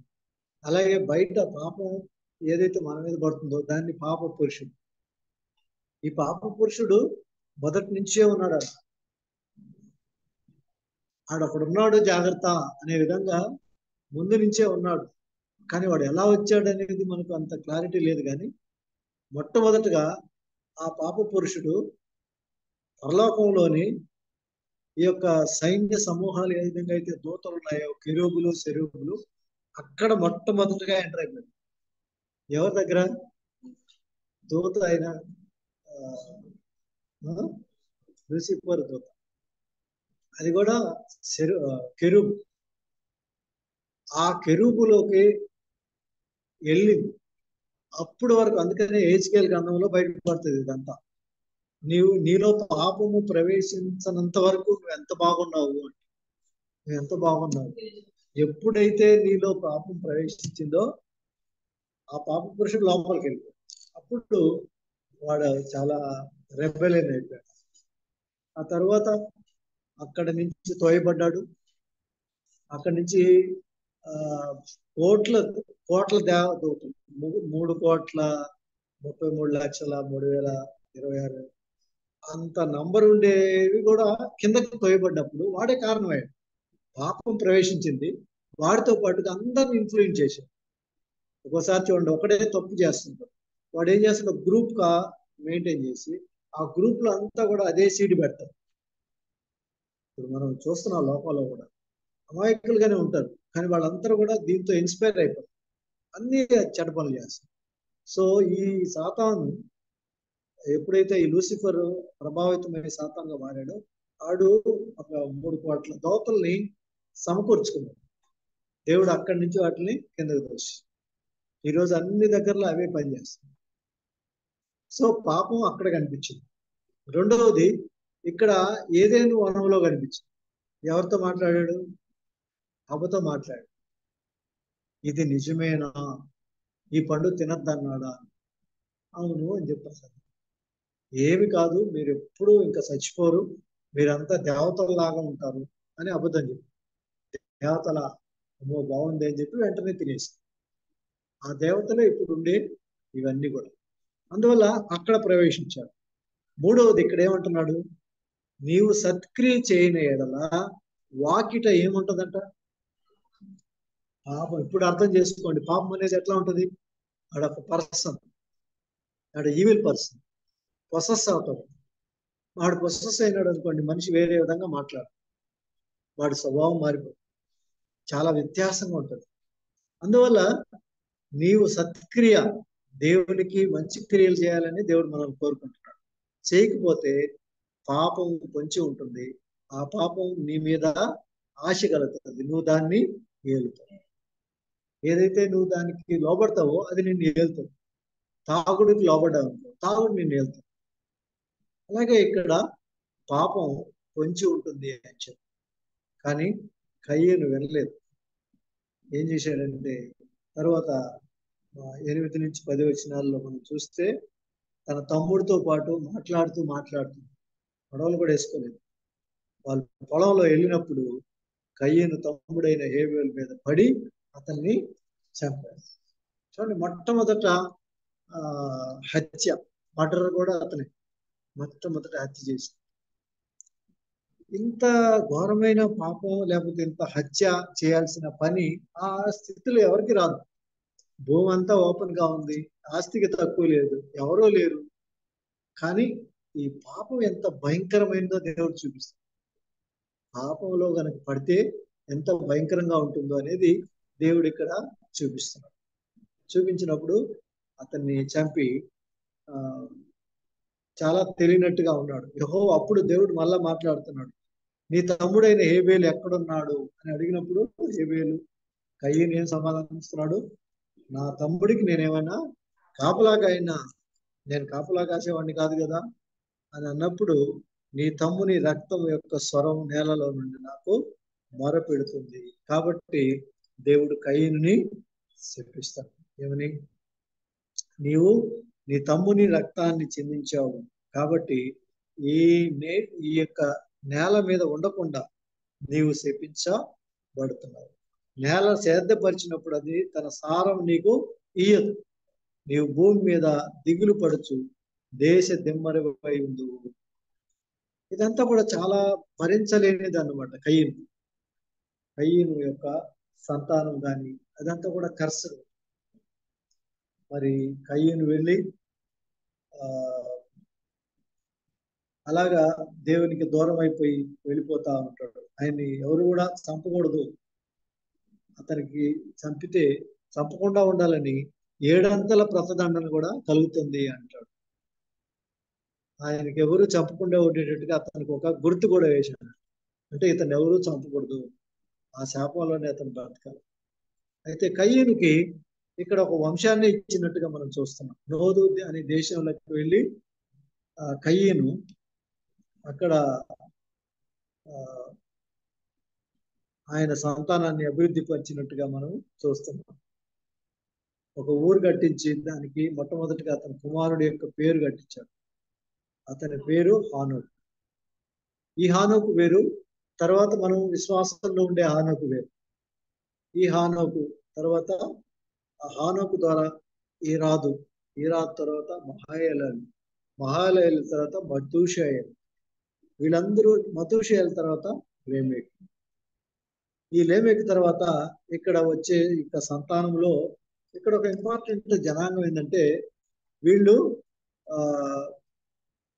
అలాగే బయట పాపం ఏదైతే మన మీద పడుతుందో దాన్ని పాప పురుషుడు. ఈ పాప పురుషుడు మొదటి నుంచే ఉన్నాడు. ఆడొకడున్నాడు జాగ్రత్త అనే విధంగా ముందు నుంచే ఉన్నాడు. కానీ వాడు ఎలా వచ్చాడు అనేది మనకు అంత క్లారిటీ లేదు. కానీ మొట్టమొదటిగా ఆ పాప పురుషుడు పరలోకంలోని ఈ యొక్క సైన్య సమూహాలు ఏ విధంగా అయితే దూతలు ఉన్నాయో, కెరూబులు సెరూబులు, అక్కడ మొట్టమొదటిగా ఎంటర్ అయిపోయింది. ఎవరి దగ్గర? దూత అయిన లూసిఫర్ దూత. అది కూడా కెరూబు. ఆ కెరూబులోకి వెళ్ళింది అప్పుడు వరకు. అందుకనే హెచ్కేల్ గ్రంథంలో బయటపడుతుంది ఇదంతా. నీలో పాపము ప్రవేశించనంత వరకు నువ్వు ఎంత బాగున్నావు అంటే, నువ్వు ఎంత బాగున్నావు. ఎప్పుడైతే నీలో పాపం ప్రవేశించిందో ఆ పాప పురుషుడు లోపలికి వెళ్ళిపోయాడు. అప్పుడు వాడు చాలా రెబెలియన్ అయిపోయాడు. ఆ తర్వాత అక్కడి నుంచి తోయబడ్డాడు. అక్కడి నుంచి కోట్ల దేవదూతలు, 3,33,03,26 అంత నంబర్ ఉండేవి కూడా కిందకి తోయబడ్డప్పుడు వాడే కారణమయ్యాడు. పాపం ప్రవేశించింది, వాడితో పాటుగా అందరిని ఇన్ఫ్లుయెన్స్ చేశాడు. ఒకసారి చూడండి, ఒకడే తప్పు చేస్తుంటాడు, వాడు ఏం చేస్తాడు? గ్రూప్ గా మెయింటైన్ చేసి ఆ గ్రూప్ లో అంతా కూడా అదే సీడ్ పెడతారు. ఇప్పుడు మనం చూస్తున్నాం లోకంలో కూడా అమాయకులుగానే ఉంటారు, కానీ వాళ్ళందరూ కూడా దీంతో ఇన్స్పైర్ అయిపోతారు, అన్ని చెడ్డ పనులు చేస్తారు. సో ఈ సాతాను ఎప్పుడైతే ఈ లూసిఫర్ ప్రభావితమైన సాతానుగా మారాడో, ఆడు ఒక 3 కోట్ల దోతల్ని సమకూర్చుకున్నాడు. దేవుడు అక్కడి నుంచి వాటిని కిందకు దోషి ఈరోజు అన్ని దగ్గరలో అవే పనిచేస్తాయి. సో పాపం అక్కడ కనిపించింది. రెండవది ఇక్కడ ఏదేను వనంలో కనిపించింది. ఎవరితో మాట్లాడాడు? అవ్వతో మాట్లాడాడు. ఇది నిజమేనా? ఈ పండు తినద్దన్నాడా? అవును అని చెప్పారు. ఏమి కాదు, మీరు ఎప్పుడు ఇంకా చచ్చిపోరు, మీరంతా దేవతలలాగా ఉంటారు అని అబద్ధం చెప్పి, దేవతల అమ్మో బాగుంది అని చెప్పి వెంటనే తినేసి, ఆ దేవతలే ఇప్పుడు ఉండే ఇవన్నీ కూడా. అందువల్ల అక్కడ ప్రవేశించాడు. మూడవది ఇక్కడ ఏమంటున్నాడు? నీవు సత్క్రియ చేయని ఎడల వాకిట ఏముంటదంట? పాపం. ఇప్పుడు అర్థం చేసుకోండి, పాపం అనేది ఎట్లా ఉంటది? ఆడొక పర్సన్, ఆడ ఈవిల్ పర్సన్, పొసెస్ అవుతాడు. వాడు పొసెస్ అయినాడు అనుకోండి, మనిషి వేరే విధంగా మాట్లాడు, వాడి స్వభావం మారిపోతుంది, చాలా వ్యత్యాసంగా ఉంటుంది. అందువల్ల నీవు సత్క్రియ, దేవునికి మంచి క్రియలు చేయాలని దేవుడు మనం కోరుకుంటున్నాడు. చేయకపోతే పాపం పొంచి ఉంటుంది, ఆ పాపం నీ మీద ఆశ కలుగుతుంది, నువ్వు దాన్ని ఏలుతావు. ఏదైతే నువ్వు దానికి లోబడతావో అది నిన్ను ఏలుతావు. తాగుడికి లోబడ్డావు, తాగుడు నిన్ను ఏలుతావు. అలాగే ఇక్కడ పాపం పొంచి ఉంటుంది అని చెప్పి, కానీ కయ్యను వినలేదు. ఏం చేశాడంటే తర్వాత 8 నుంచి 10 వచనాల్లో మనం చూస్తే, తన తమ్ముడితో పాటు మాట్లాడుతూ గొడవలు కూడా వేసుకోలేదు. వాళ్ళు పొలంలో వెళ్ళినప్పుడు కయ్యను తమ్ముడైన హేబేలు మీద పడి అతన్ని చంపాడు. చూడండి, మొట్టమొదట హత్య, మర్డర్ కూడా అతనే మొట్టమొదట హత్య చేసి. ఇంత ఘోరమైన పాపం లేకపోతే ఇంత హత్య చేయాల్సిన పని ఆ స్థితిలో ఎవరికి రాదు. భూమి అంతా ఓపెన్ గా ఉంది, ఆస్తికి తక్కువ లేదు, ఎవరో లేరు. కానీ ఈ పాపం ఎంత భయంకరమైనదో దేవుడు చూపిస్తాడు. పాపంలో కనుక పడితే ఎంత భయంకరంగా ఉంటుందో అనేది దేవుడు ఇక్కడ చూపిస్తున్నాడు. చూపించినప్పుడు అతన్ని చంపి చాలా తెలియనట్టుగా ఉన్నాడు. అప్పుడు దేవుడు మళ్ళా మాట్లాడుతున్నాడు, నీ తమ్ముడైన హేబేలు ఎక్కడున్నాడు అని అడిగినప్పుడు హేబేలు కయ్యను ఏం సమాధానిస్తున్నాడు, నా తమ్ముడికి నేనేమైనా కాపలాగా నేను కాపలా కాసేవాడిని కాదు కదా అని అన్నప్పుడు, నీ తమ్ముని రక్తం యొక్క స్వరం నేలలో నుండి నాకు మొరపెడుతుంది. కాబట్టి దేవుడు కయ్యనుని శపిస్తాడు. ఏమని? నీవు నీ తమ్ముని రక్తాన్ని చిందించావు కాబట్టి ఈ యొక్క నేల మీద ఉండకుండా నీవు శపించబడుతున్నావు. నేల సేద్యపరిచినప్పుడు అది తన సారం నీకు ఇయ్యదు. నీవు భూమి మీద దిగులు పడుచు దేశ దిమ్మరిపై ఉండు. ఇదంతా కూడా చాలా భరించలేనిది అన్నమాట. కయ్యను యొక్క సంతానం కానీ అదంతా కూడా కర్సరు. మరి కయ్యను వెళ్ళి అలాగా దేవునికి దూరం అయిపోయి వెళ్ళిపోతా ఉంటాడు. ఆయన్ని ఎవరు కూడా చంపకూడదు, అతనికి చంపకుండా ఉండాలని 7 అంతల ప్రతిదండన కూడా కలుగుతుంది అంటాడు. ఆయనకి ఎవరు చంపకుండా ఉండేటట్టుగా అతనికి ఒక గుర్తు కూడా వేశాడు. అంటే ఇతను ఎవరు చంపకూడదు, ఆ శాపంలోనే అతను బ్రతకాలి. అయితే కయ్యనుకి ఇక్కడ ఒక వంశాన్ని ఇచ్చినట్టుగా మనం చూస్తున్నాం. నోదు అనే దేశంలోకి వెళ్ళి కయ్యను అక్కడ ఆయన సంతానాన్ని అభివృద్ధి పరిచినట్టుగా మనం చూస్తున్నాం. ఒక ఊరు కట్టించి దానికి మొట్టమొదటిగా అతని కుమారుడు యొక్క పేరు కట్టించాడు. అతని పేరు హానోకు. ఈ హానోకు వేరు, తర్వాత మనం విశ్వాసంలో ఉండే హానోకు వేరు. ఈ హానోకు తర్వాత ఆ హానోకు ద్వారా ఈరాదు తర్వాత మహాలయలు తర్వాత మధుషాయలు, వీళ్ళందరూ మధుషాయల తర్వాత లేమేకు. ఈ లేమేకు తర్వాత ఇక్కడ వచ్చే ఇక సంతానంలో ఇక్కడ ఒక ఇంపార్టెంట్ జనాంగం ఏంటంటే, వీళ్ళు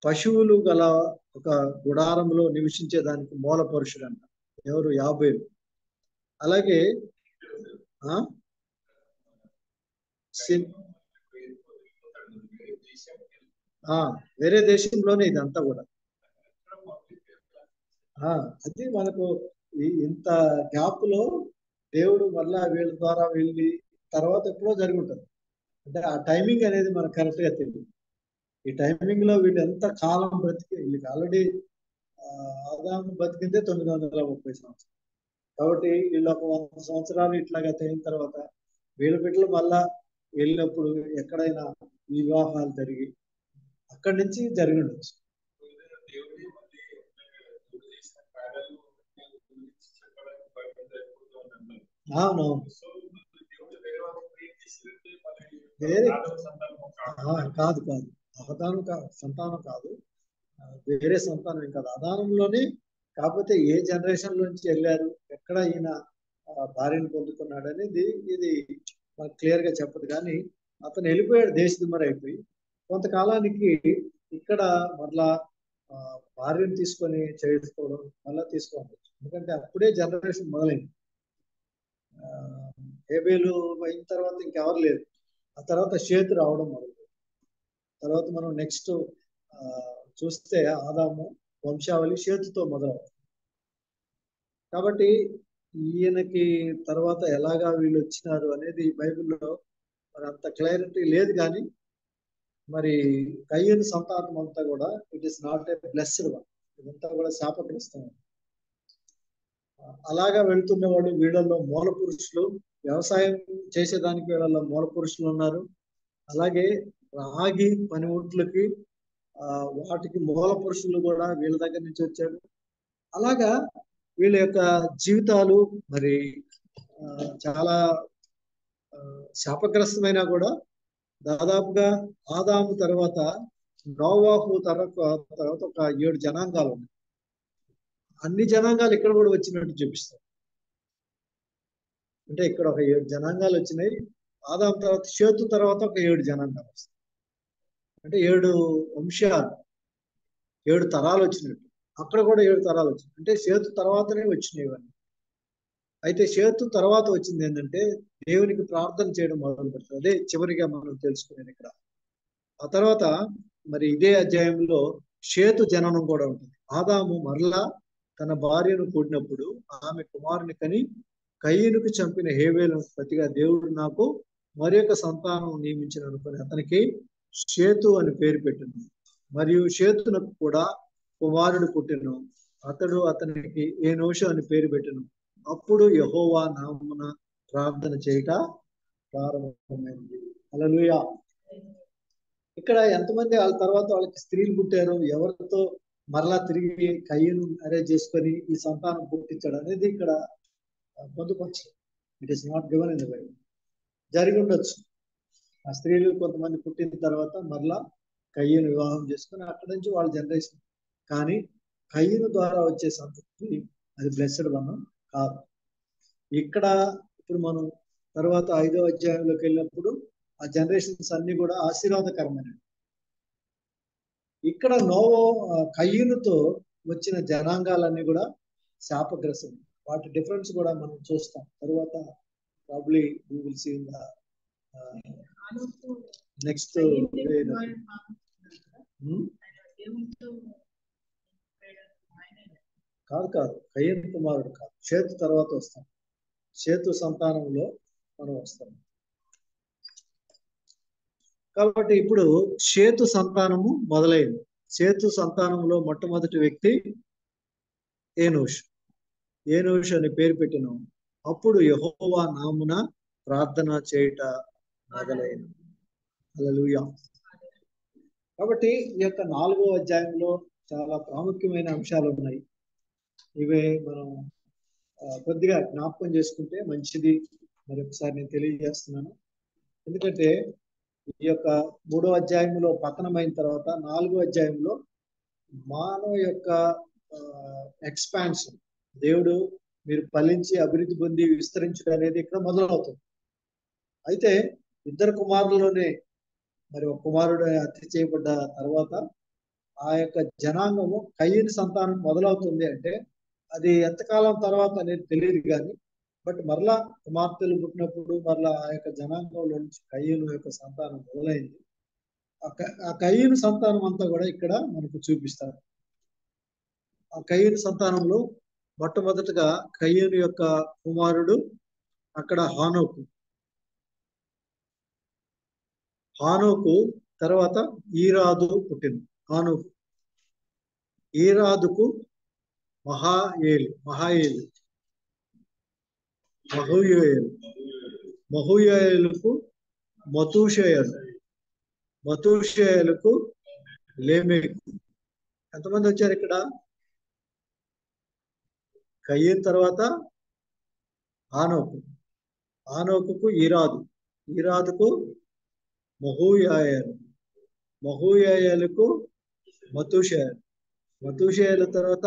పశువులు గల ఒక గుడారంలో నివసించేదానికి మూల పురుషుడు అంట. ఎవరు? యాబేలు. అలాగే వేరే దేశంలోనే ఇదంతా కూడా. అది మనకు ఇంత గ్యాప్ లో దేవుడు మళ్ళా వీళ్ళ ద్వారా వెళ్ళి తర్వాత ఎప్పుడో జరిగి ఉంటుంది. అంటే ఆ టైమింగ్ అనేది మనకు కరెక్ట్ గా తెలియదు. ఈ టైమింగ్ లో వీళ్ళు ఎంత కాలం బ్రతికి, వీళ్ళకి ఆల్రెడీ ఆదాము బతికిందే 930 సంవత్సరాలు. కాబట్టి వీళ్ళు ఒక 100 సంవత్సరాలు ఇట్లాగా అయిన తర్వాత వీళ్ళ బిడ్డలు మళ్ళా వెళ్ళినప్పుడు ఎక్కడైనా వివాహాలు జరిగి అక్కడి నుంచి జరిగి ఉండొచ్చు. అవును, కాదు సంతానం కాదు, వేరే సంతానం కాదు, ఆదానంలోనే. కాకపోతే ఏ జనరేషన్ నుంచి వెళ్ళారు, ఎక్కడ ఈయన భార్యను పొందుకున్నాడు అనేది ఇది మనకు క్లియర్ గా చెప్పదు. కానీ అతను వెళ్ళిపోయాడు, దేశదిమ్మరి అయిపోయి. కొంతకాలానికి ఇక్కడ మళ్ళా భార్యను తీసుకొని చేసుకోవడం మళ్ళా తీసుకోవచ్చు. ఎందుకంటే అప్పుడే జనరేషన్ మొదలైంది. హేబేలు అయిన తర్వాత ఇంకెవరు లేరు. ఆ తర్వాత షేతు రావడం మొదలైంది. తర్వాత మనం నెక్స్ట్ చూస్తే ఆదాము వంశావళి షేతుతో మొదలవుతుంది. కాబట్టి ఈయనకి తర్వాత ఎలాగా వీళ్ళు వచ్చినారు అనేది బైబిల్లో మరి అంత క్లారిటీ లేదు. కానీ మరి కయ్యను సంతానం అంతా కూడా it is not a blessed one, ఇదంతా కూడా శాపగ్రస్తం. అలాగా వెళ్తున్న వాళ్ళు వీళ్ళల్లో మూల పురుషులు, వ్యవసాయం చేసేదానికి వీళ్ళల్లో మూల పురుషులు ఉన్నారు. అలాగే రాగి పనిముట్లకి వాటికి మూల పురుషులు కూడా వీళ్ళ దగ్గర నుంచి వచ్చాడు. అలాగా వీళ్ళ యొక్క జీవితాలు మరి చాలా శాపగ్రస్తమైనా కూడా దాదాపుగా ఆదాము తర్వాత నోవాహు తర్వాత ఒక 7 జనాంగాలు ఉన్నాయి. అన్ని జనాంగాలు ఇక్కడ కూడా వచ్చినట్టు చూపిస్తారు. అంటే ఇక్కడ ఒక 7 జనాంగాలు వచ్చినాయి. ఆదాము తర్వాత షేతు తర్వాత ఒక 7 జనాంగాలు వస్తాయి. అంటే 7 వంశాలు, 7 తరాలు వచ్చినట్టు. అక్కడ కూడా 7 తరాలు వచ్చినాయి. అంటే షేతు తర్వాతనే వచ్చినాయి ఇవన్నీ. అయితే షేతు తర్వాత వచ్చింది ఏంటంటే దేవునికి ప్రార్థన చేయడం మొదలు పెడతారు. అదే చివరిగా మనం తెలుసుకునేది ఇక్కడ. ఆ తర్వాత మరి ఇదే అధ్యాయంలో షేతు జననం కూడా ఉంటుంది. ఆదాము మరలా తన భార్యను కూడినప్పుడు ఆమె కుమారుని కని కయ్యనుకు చంపిన హేబేలుకు ప్రతిగా దేవుడు నాకు మరొక సంతానం నియమించిన అనుకుని అతనికి షేతు అని పేరు పెట్టింది. మరియు షేతునకు కూడా కుమారుడు పుట్టెను. అతడు అతనికి ఏనోషు అని పేరు పెట్టెను. అప్పుడు యెహోవా నామమున ప్రార్థన చేయట ప్రారంభమైంది. హల్లెలూయా. ఇక్కడ ఎంతమంది వాళ్ళ తర్వాత వాళ్ళకి స్త్రీలు పుట్టారు, ఎవరితో మరలా తిరిగి కయ్యను అరేంజ్ చేసుకొని ఈ సంతానం పుట్టించాడు అనేది ఇక్కడ పొందుపరచు. It is not given in the Bible. జరిగి ఉండొచ్చు. ఆ స్త్రీలు కొంతమంది పుట్టిన తర్వాత మరలా కయ్యను వివాహం చేసుకుని అక్కడి నుంచి వాళ్ళ జనరేషన్. కానీ కయ్యను ద్వారా వచ్చే సంతతి అది బ్లెస్డ్ వనం కాదు. ఇక్కడ ఇప్పుడు మనం తర్వాత 5వ అధ్యాయంలోకి వెళ్ళినప్పుడు ఆ జనరేషన్స్ అన్ని కూడా ఆశీర్వాదకరమైనవి. ఇక్కడ కయ్యూనుతో వచ్చిన జనాంగాలన్నీ కూడా శాపగ్రసం. వాటి డిఫరెన్స్ కూడా మనం చూస్తాం తర్వాత. Probably we will see in the next. కాదు కయ్యూను కుమారుడు కాదు, షేతు తర్వాత వస్తాం. షేతు సంతానంలో మనం వస్తాం. కాబట్టి ఇప్పుడు షేతు సంతానము మొదలైంది. షేతు సంతానంలో మొట్టమొదటి వ్యక్తి ఏనోషు. ఏనోషు అని పేరు పెట్టిన. అప్పుడు యెహోవా నామున ప్రార్థన చేయుట మొదలైంది. హల్లెలూయా. కాబట్టి ఈ యొక్క 4వ అధ్యాయంలో చాలా ప్రాముఖ్యమైన అంశాలు ఉన్నాయి. ఇవే మనం కొద్దిగా జ్ఞాపకం చేసుకుంటే మంచిది. మరొకసారి నేను తెలియజేస్తున్నాను. ఎందుకంటే ఈ యొక్క 3వ అధ్యాయంలో పతనమైన తర్వాత 4వ అధ్యాయంలో మానవ యొక్క ఎక్స్పాన్షన్, దేవుడు మీరు ఫలించి అభివృద్ధి పొంది విస్తరించడం అనేది ఇక్కడ మొదలవుతుంది. అయితే ఇద్దరు కుమారుల్లోనే మరి ఒక కుమారుడు హత్య చేయబడ్డ తర్వాత ఆ యొక్క జనాంగము కయ్యని సంతానం మొదలవుతుంది. అంటే అది ఎంతకాలం తర్వాత అనేది తెలియదు కానీ బట్ మరలా కుమార్తెలు పుట్టినప్పుడు మరలా ఆ యొక్క జనాంగంలో నుంచి కయ్యను యొక్క సంతానం మొదలైంది. ఆ కయ్యను సంతానం అంతా కూడా ఇక్కడ మనకు చూపిస్తారు. ఆ కయ్యను సంతానంలో మొట్టమొదటిగా కయ్యను యొక్క కుమారుడు అక్కడ హానోకు తర్వాత ఈరాదు పుట్టింది. ఈరాదుకు మహూయేలుకు మతూషేయులకు లేమెకు. ఎంతమంది వచ్చారు ఇక్కడ? కయ్యన్ తర్వాత ఆనోకుకు ఈరాదుకు మహూయేలుకు మతూషేయుల తర్వాత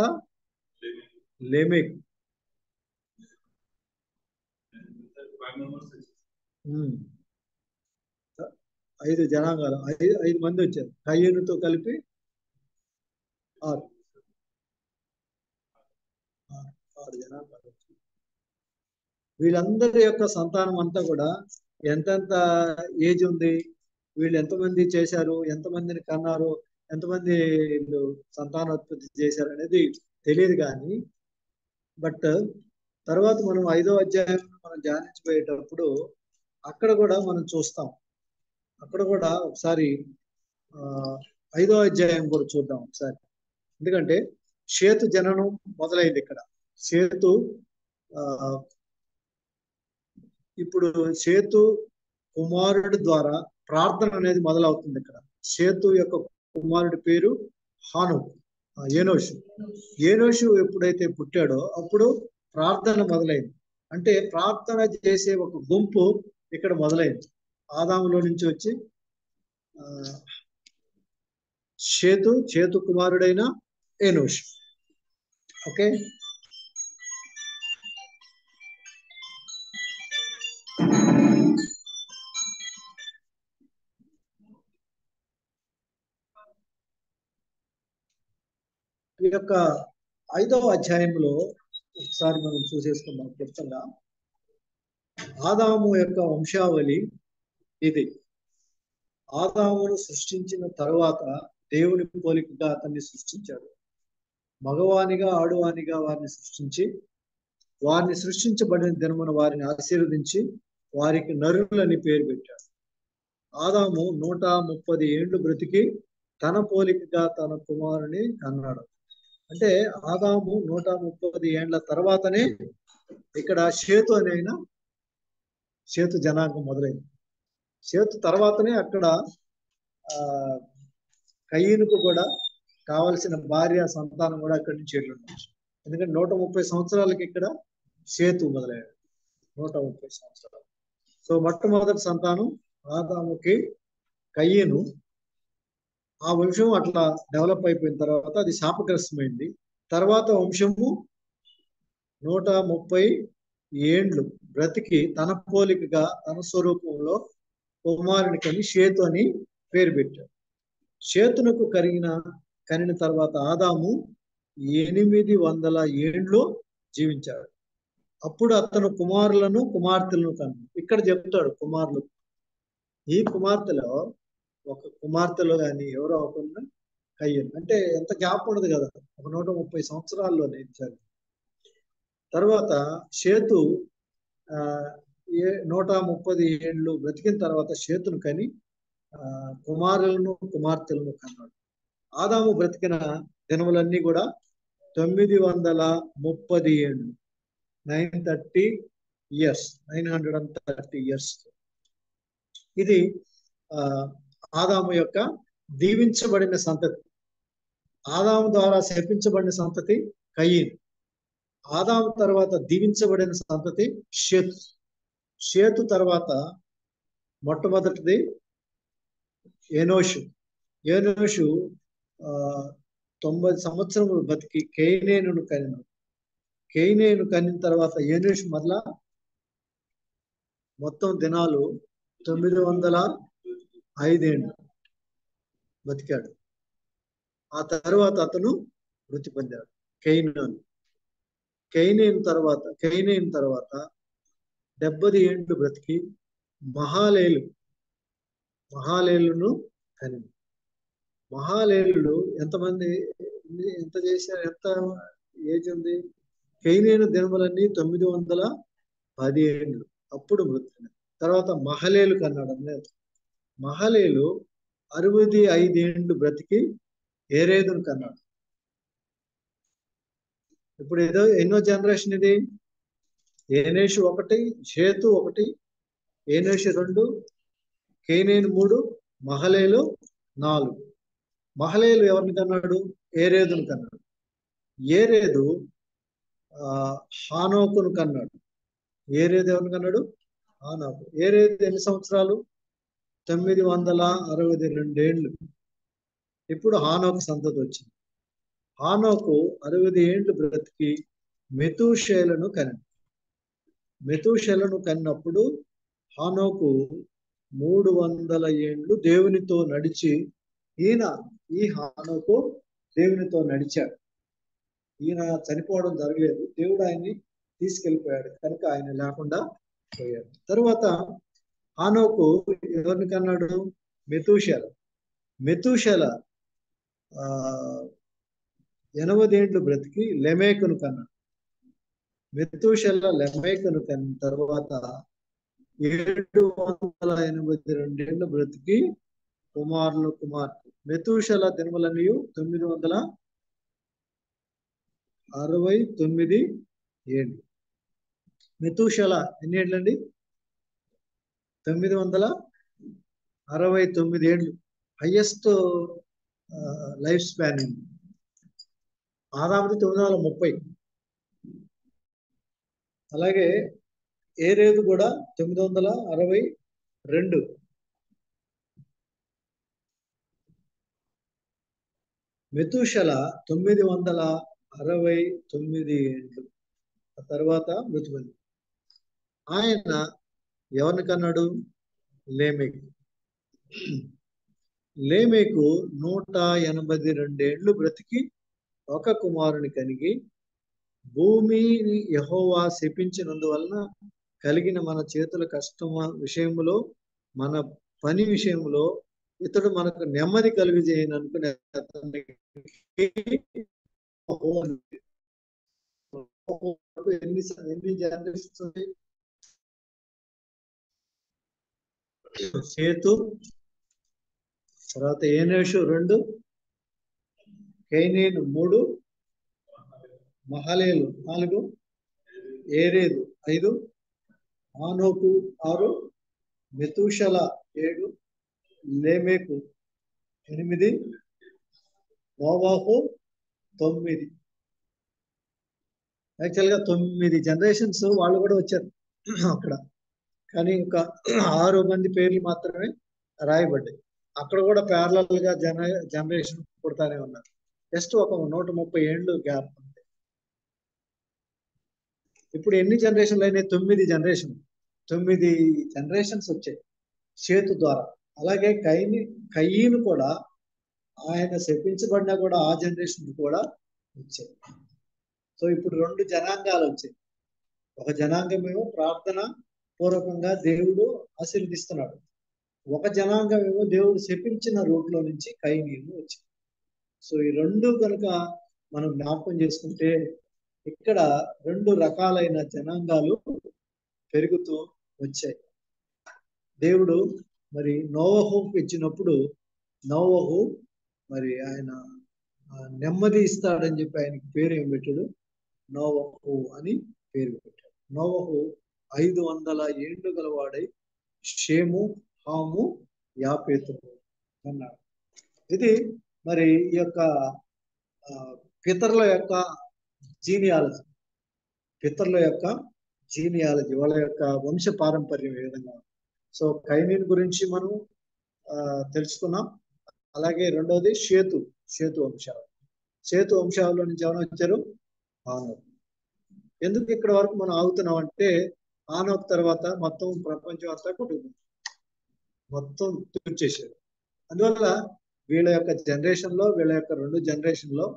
లేమెక్. 5 జనాంగాలు, 5 మంది వచ్చారు. కయ్యనుతో కలిపి 6 జనాంగాలు. వీళ్ళందరి యొక్క సంతానం అంతా కూడా ఎంతెంత ఏజ్ ఉంది, వీళ్ళు ఎంతమంది చేశారు, ఎంతమందిని కన్నారు, ఎంతమంది వీళ్ళు సంతానోత్పత్తి చేశారు అనేది తెలియదు. కానీ బట్ తర్వాత మనం 5వ అధ్యాయం మనం ధ్యానించబోయేటప్పుడు అక్కడ కూడా మనం చూస్తాం. అక్కడ కూడా ఒకసారి 5వ అధ్యాయం కూడా చూద్దాం ఒకసారి. ఎందుకంటే షేతు జననం మొదలైంది ఇక్కడ. ఇప్పుడు షేతు కుమారుడి ద్వారా ప్రార్థన అనేది మొదలవుతుంది ఇక్కడ. షేతు యొక్క కుమారుడి పేరు ఏనోషు ఎప్పుడైతే పుట్టాడో అప్పుడు ప్రార్థన మొదలైంది. అంటే ప్రార్థన చేసే ఒక గుంపు ఇక్కడ మొదలైంది. ఆదాములో నుంచి వచ్చి షేతు కుమారుడైన ఏనోషు. ఓకే, ఈ యొక్క 5వ అధ్యాయంలో ఒకసారి మనం చూసేసుకుందాం క్లుప్తంగా. ఆదాము యొక్క వంశావళి ఇది. ఆదామును సృష్టించిన తరువాత దేవుని పోలికగా అతన్ని సృష్టించాడు. మగవానిగా ఆడువానిగా వారిని సృష్టించి, వారిని సృష్టించబడిన దినమున వారిని ఆశీర్వదించి వారికి నరులని పేరు పెట్టాడు. ఆదాము 130 ఏండ్లు బ్రతికి తన పోలికగా తన కుమారుని కన్నాడు. అంటే ఆదాము 130 ఏండ్ల తర్వాతనే ఇక్కడ షేతు అనే ఆయన, షేతు జనాంగం మొదలైంది. షేతు తర్వాతనే అక్కడ కయ్యనుకు కూడా కావలసిన భార్య సంతానం కూడా అక్కడి నుంచి వెళ్ళుండొచ్చు. ఎందుకంటే 130 సంవత్సరాలకి ఇక్కడ షేతు మొదలయ్యాడు. 130 సంవత్సరాలు. సో మొట్టమొదటి సంతానం ఆదాముకి కయ్యను. ఆ వంశం అట్లా డెవలప్ అయిపోయిన తర్వాత అది శాపగ్రస్తమైంది. తర్వాత వంశము 130 ఏండ్లు బ్రతికి తన పోలికగా తన స్వరూపంలో కుమారుని కని షేతు అని పేరు పెట్టాడు. షేతునకు కనిన తర్వాత ఆదాము 800 ఏండ్లు జీవించాడు. అప్పుడు అతను కుమారులను కుమార్తెలను కన్నాడు. ఇక్కడ చెప్తాడు కుమారులు. ఈ కుమార్తెలో ఒక కుమార్తెలో కానీ ఎవరో ఒకరు కయ్యను. అంటే ఎంత గ్యాప్ ఉండదు కదా, ఒక 130 సంవత్సరాల్లోనే ఇచ్చారు. తర్వాత షేతు 130 ఏండ్లు బ్రతికిన తర్వాత షేతును కని కుమారులను కుమార్తెలను కన్నాడు. ఆదాము బ్రతికిన దినములన్నీ కూడా 930 ఏండ్లు, 930 ఇయర్స్. ఇది ఆదాము యొక్క దీవించబడిన సంతతి. ఆదాము ద్వారా శపించబడిన సంతతి కయీన్. ఆదాము తర్వాత దీవించబడిన సంతతి షేతు. షేతు తర్వాత మొట్టమొదటిది ఎనోషు. 90 సంవత్సరములు బతికి కేయినేనును కనినాడు. కేయినేను కనిన తర్వాత ఎనోషు మరలా మొత్తం దినాలు 905 ఏండ్లు బతికాడు. ఆ తర్వాత అతను మృతి పొందాడు. కైనేను తర్వాత 70 ఏండ్లు బ్రతికి మహాలేలును కనింది. మహాలేలుడు ఎంత చేశారు, ఎంత ఏజ్ ఉంది? కైనేను దినములన్నీ 910 ఏండ్లు. అప్పుడు మృతి. తర్వాత మహలేలు కన్నాడు. మహలేలు 65 ఏండ్లు బ్రతికి ఏరేదును కన్నాడు. ఇప్పుడు ఎన్నో జనరేషన్ ఇది? ఏనేషు 1, షేతు 1, ఏనేషు 2, కేనేను 3, మహలేలు 4. మహలేలు ఎవరిని కన్నాడు? ఏరేదును కన్నాడు. ఏరేదు హానోకును కన్నాడు. ఏరేదు ఎవరిని కన్నాడు? హానోకు. ఏరేదు ఎన్ని సంవత్సరాలు? 962 ఏండ్లు. ఇప్పుడు హానోకు సంతతి వచ్చింది. హానోకు 60 ఏండ్లు బ్రతికి మెతూషేలను కన్నప్పుడు హానోకు 300 ఏండ్లు దేవునితో నడిచి, ఈ హానోకు దేవునితో నడిచాడు. ఈయన చనిపోవడం జరగలేదు, దేవుడు ఆయన్ని తీసుకెళ్ళిపోయాడు కనుక ఆయన లేకుండా పోయాడు. తరువాత హానోకు ఎవరిని కన్నాడు? మెతూషెల 80 ఏండ్లు బ్రతికి లెమేకును కన్నాడు. మెతూషెల లెమేకును కన్న తర్వాత 782 ఏండ్లు బ్రతికి కుమారులు కుమార్తె. మెతూషెల దినములన్నీ 969 ఏండ్లు. మెతూషెల ఎన్ని ఏండ్లండి? 969 ఏండ్లు. Highest life span. ఆదాముది 930. అలాగే ఏరేదు కూడా 962. మెతూషెల 969 ఏండ్లు. ఆ తర్వాత మృతి పొంది. ఆయన ఎవరిని కన్నాడు? లేమేకు 182 ఏండ్లు బ్రతికి ఒక కుమారుని కలిగి భూమిని యెహోవా శపించినందువలన కలిగిన మన చేతుల కష్టం విషయంలో, మన పని విషయంలో ఇతడు మనకు నెమ్మది కలుగజేయను అనుకునే ఎన్ని జనరేషన్స్ ఉన్నాయి? సేతు, తర్వాత ఏనేషు 2, కైనేను 3, మహలేలు 4, ఏరేదు 5, ఆనోకు 6, మెతూషల 7, లేమెకు 8, నోవాహు 9. యాక్చువల్గా 9 జనరేషన్స్ వాళ్ళు కూడా వచ్చారు అక్కడ, కానీ ఒక 6 మంది పేర్లు మాత్రమే రాయబడ్డాయి. అక్కడ కూడా ప్యారలల్ గా జనరేషన్ పుడతానే ఉన్నారు. జస్ట్ ఒక 130 ఏళ్ళు గ్యాప్ అంతే. ఇప్పుడు ఎన్ని జనరేషన్లు అయినాయి? 9 జనరేషన్స్ వచ్చాయి సేతు ద్వారా. అలాగే కయీను కూడా ఆయన శపించబడినా కూడా ఆ జనరేషన్ కూడా వచ్చాయి. సో ఇప్పుడు 2 జనాంగాలు వచ్చాయి. ఒక జనాంగమేమో ప్రార్థన పూర్వకంగా దేవుడు ఆశీర్వదిస్తున్నాడు, ఒక జనాంగం ఏమో దేవుడు శపించిన రూట్లో నుంచి కయీను వచ్చింది. సో ఈ 2 కనుక మనం జ్ఞాపకం చేసుకుంటే ఇక్కడ 2 రకాలైన జనాంగాలు పెరుగుతూ వచ్చాయి. దేవుడు మరి నోవహుకు ఇచ్చినప్పుడు నోవహు మరి ఆయన నెమ్మది ఇస్తాడని చెప్పి ఆయనకి పేరు ఏం పెట్టాడు? నోవహు అని పేరు పెట్టాడు. నోవహు 500 ఏళ్ళు గలవాడై షేము, హాము, యాపేతు అన్నాడు. ఇది మరి ఈ యొక్క పితరుల యొక్క జీనియాలజీ, వాళ్ళ యొక్క వంశ పారంపర్యం ఏ విధంగా. సో కయీను గురించి మనం తెలుసుకున్నాం. అలాగే రెండవది సేతు వంశావళిలో నుంచి ఎవరు వచ్చారు? ఆనోకు. ఎందుకు ఇక్కడ వరకు మనం ఆగుతున్నాం అంటే, ఆనోకు తర్వాత మొత్తం ప్రపంచం అంతా కుటుంబం మొత్తం తీర్చేశారు. అందువల్ల వీళ్ళ యొక్క జనరేషన్ లో, వీళ్ళ యొక్క 2 జనరేషన్ లో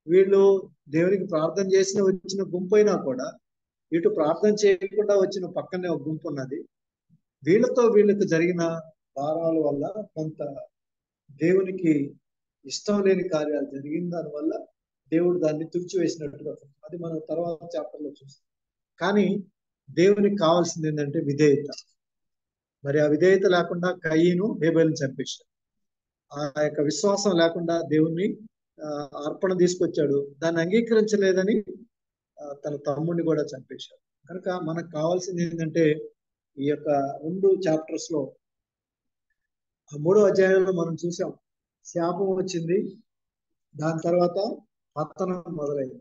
వీళ్ళు దేవునికి ప్రార్థన చేసిన వచ్చిన గుంపు అయినా కూడా, ఇటు ప్రార్థన చేయకుండా వచ్చిన పక్కనే ఒక గుంపు ఉన్నది. వీళ్ళకి జరిగిన భారాల వల్ల కొంత దేవునికి ఇష్టం లేని కార్యాలు జరిగిన దానివల్ల దేవుడు దాన్ని తుడిచివేసినట్టుగా అది మనం తర్వాత చాప్టర్లో చూస్తాం. కానీ దేవునికి కావాల్సింది ఏంటంటే విధేయత. మరి ఆ విధేయత లేకుండా కయీను హేబేలుని చంపేశాడు. ఆ యొక్క విశ్వాసం లేకుండా దేవుణ్ణి అర్పణ తీసుకొచ్చాడు, దాన్ని అంగీకరించలేదని తన తమ్ముడిని కూడా చంపేశాడు. కనుక మనకు కావాల్సింది ఏంటంటే ఈ యొక్క 2 చాప్టర్స్ లో 3వ అధ్యాయంలో మనం చూసాం, శాపం వచ్చింది, దాని తర్వాత పతనం మొదలైంది.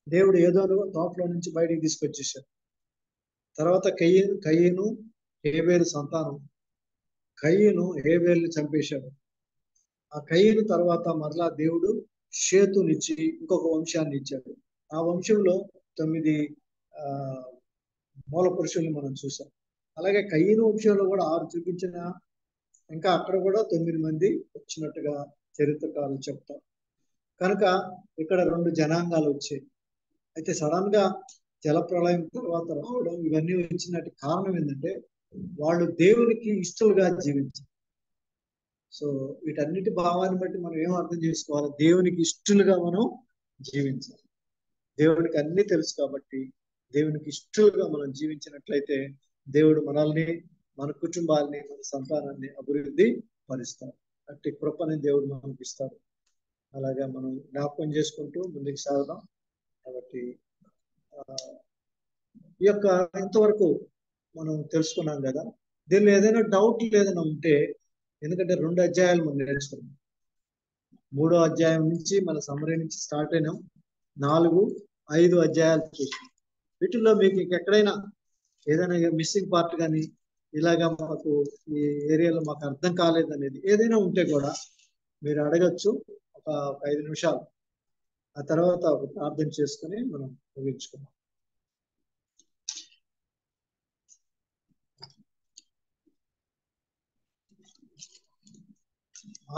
దేవుడు ఏదో తోటలో నుంచి బయటికి తీసుకొచ్చేసాడు. తర్వాత కయీను హేబేలు సంతానం. కయీను హేబేలుని చంపేశాడు. ఆ కయీను తర్వాత మరలా దేవుడు షేతునిచ్చి ఇంకొక వంశాన్ని ఇచ్చాడు. ఆ వంశంలో 9 మూల పురుషుల్ని మనం చూసాం. అలాగే కయీను వంశంలో కూడా 6 చూపించిన, ఇంకా అక్కడ కూడా 9 మంది వచ్చినట్టుగా చరిత్రకారులు చెప్తారు. కనుక ఇక్కడ 2 జనాంగాలు వచ్చాయి. అయితే సడన్ గా జలప్రళయం తర్వాత రావడం ఇవన్నీ వచ్చినట్టు కారణం ఏంటంటే వాళ్ళు దేవునికి ఇష్టలుగా జీవించారు. సో వీటన్నిటి భావాన్ని బట్టి మనం ఏం అర్థం చేసుకోవాలి? దేవునికి ఇష్టలుగా మనం జీవించాలి. దేవునికి అన్ని తెలుసు కాబట్టి దేవునికి ఇష్టలుగా మనం జీవించినట్లయితే దేవుడు మనల్ని, మన కుటుంబాన్ని, మన సంతానాన్ని అభివృద్ధి పరుస్తాడు. అట్టి కృపని దేవుడు మనకి ఇస్తాడు. అలాగే మనం జ్ఞాపకం చేసుకుంటూ ముందుకు సాగుదాం. కాబట్టి ఈ యొక్క ఇంతవరకు మనం తెలుసుకున్నాం కదా. దీనిలో ఏదైనా డౌట్ ఏదైనా ఉంటే, ఎందుకంటే 2 అధ్యాయాలు మనం నేర్చుకున్నాం. 3వ అధ్యాయం నుంచి మన సమ్మరీ నుంచి స్టార్ట్ అయినాం. 4, 5 అధ్యాయాలు చూసాం. వీటిల్లో మీకు ఎక్కడైనా ఏదైనా మిస్సింగ్ పార్ట్ కానీ ఇలాగా మాకు ఈ ఏరియాలో మాకు అర్థం కాలేదనేది ఏదైనా ఉంటే కూడా మీరు అడగచ్చు. ఒక 5 నిమిషాలు, ఆ తర్వాత ఒక ప్రార్థన చేసుకుని మనం ముగించుకున్నాం.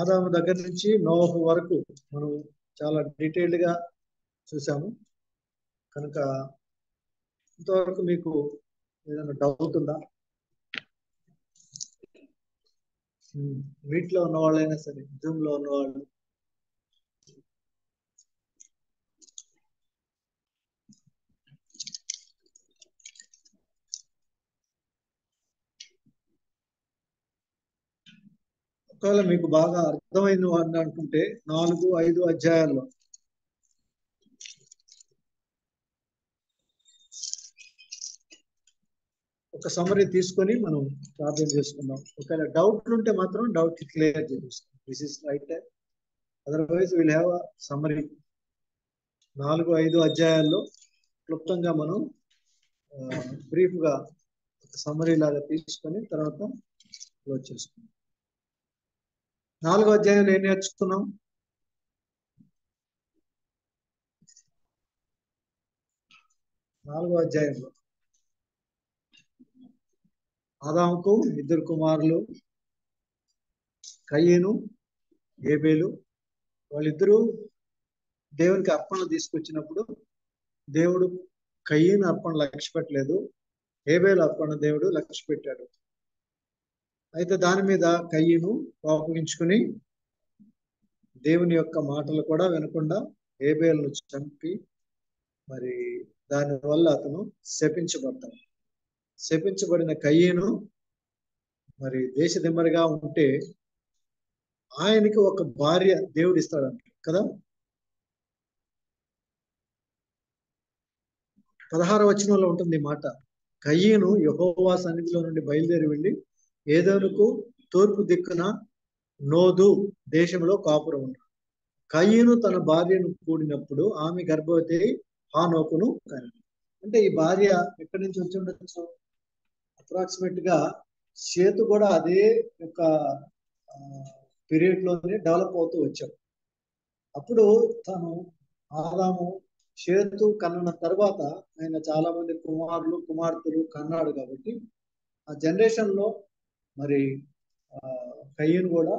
ఆదాము దగ్గర నుంచి నోవహు వరకు మనం చాలా డీటెయిల్డ్ గా చూసాము. కనుక ఇంతవరకు మీకు ఏదైనా డౌట్ ఉందా? మీట్లో ఉన్న వాళ్ళైనా సరే, జూమ్ లో ఉన్నవాళ్ళు. ఒకవేళ మీకు బాగా అర్థమైంది అని అనుకుంటే 4, 5 అధ్యాయాల్లో ఒక సమరీ తీసుకొని మనం ప్రార్థన చేసుకుందాం. ఒకవేళ డౌట్ ఉంటే మాత్రం డౌట్ క్లియర్ చేస్తాం. This is right. Otherwise will have a summary. 4, 5 అధ్యాయాల్లో క్లుప్తంగా మనం బ్రీఫ్ గా సమరీ లాగా తీసుకొని తర్వాత క్లోజ్ చేసుకుందాం. 4వ అధ్యాయంలో ఏం నేర్చుకున్నాం? 4వ అధ్యాయంలో ఆదాముకు 2 కుమారులు, కయీను, హేబేలు. వాళ్ళిద్దరూ దేవునికి అర్పణలు తీసుకొచ్చినప్పుడు దేవుడు కయీను అర్పణ లక్ష్య పెట్టలేదు, హేబేలు అర్పణ దేవుడు లక్ష్య పెట్టాడు. అయితే దాని మీద కయీను కోపగించుకుని దేవుని యొక్క మాటలు కూడా వినకుండా హేబేలును చంపి మరి దానివల్ల అతను శపించబడ్డాడు. శపించబడిన కయీను మరి దేశదిమ్మరిగా ఉంటే ఆయనకి ఒక భార్య దేవుడు ఇస్తాడంట కదా. 16వ వచనంలో ఉంటుంది ఈ మాట. కయీను యెహోవా సన్నిధిలో నుండి బయలుదేరి వెళ్ళి ఏదోనుకు తూర్పు దిక్కున నోదు దేశంలో కాపురం ఉన్నాడు. కయీను తన భార్యను కూడినప్పుడు ఆమె గర్భవతి హానోకును కనింది. అంటే ఈ భార్య ఎక్కడి నుంచి వచ్చి ఉండొచ్చు? అప్రాక్సిమేట్ గా షేతు కూడా అదే యొక్క పీరియడ్ లోనే డెవలప్ అవుతూ వచ్చాడు. అప్పుడు తను ఆదాము షేతు కన్న తర్వాత ఆయన చాలా మంది కుమారులు కుమార్తెలు కన్నాడు. కాబట్టి ఆ జనరేషన్ లో మరి కయ్యను కూడా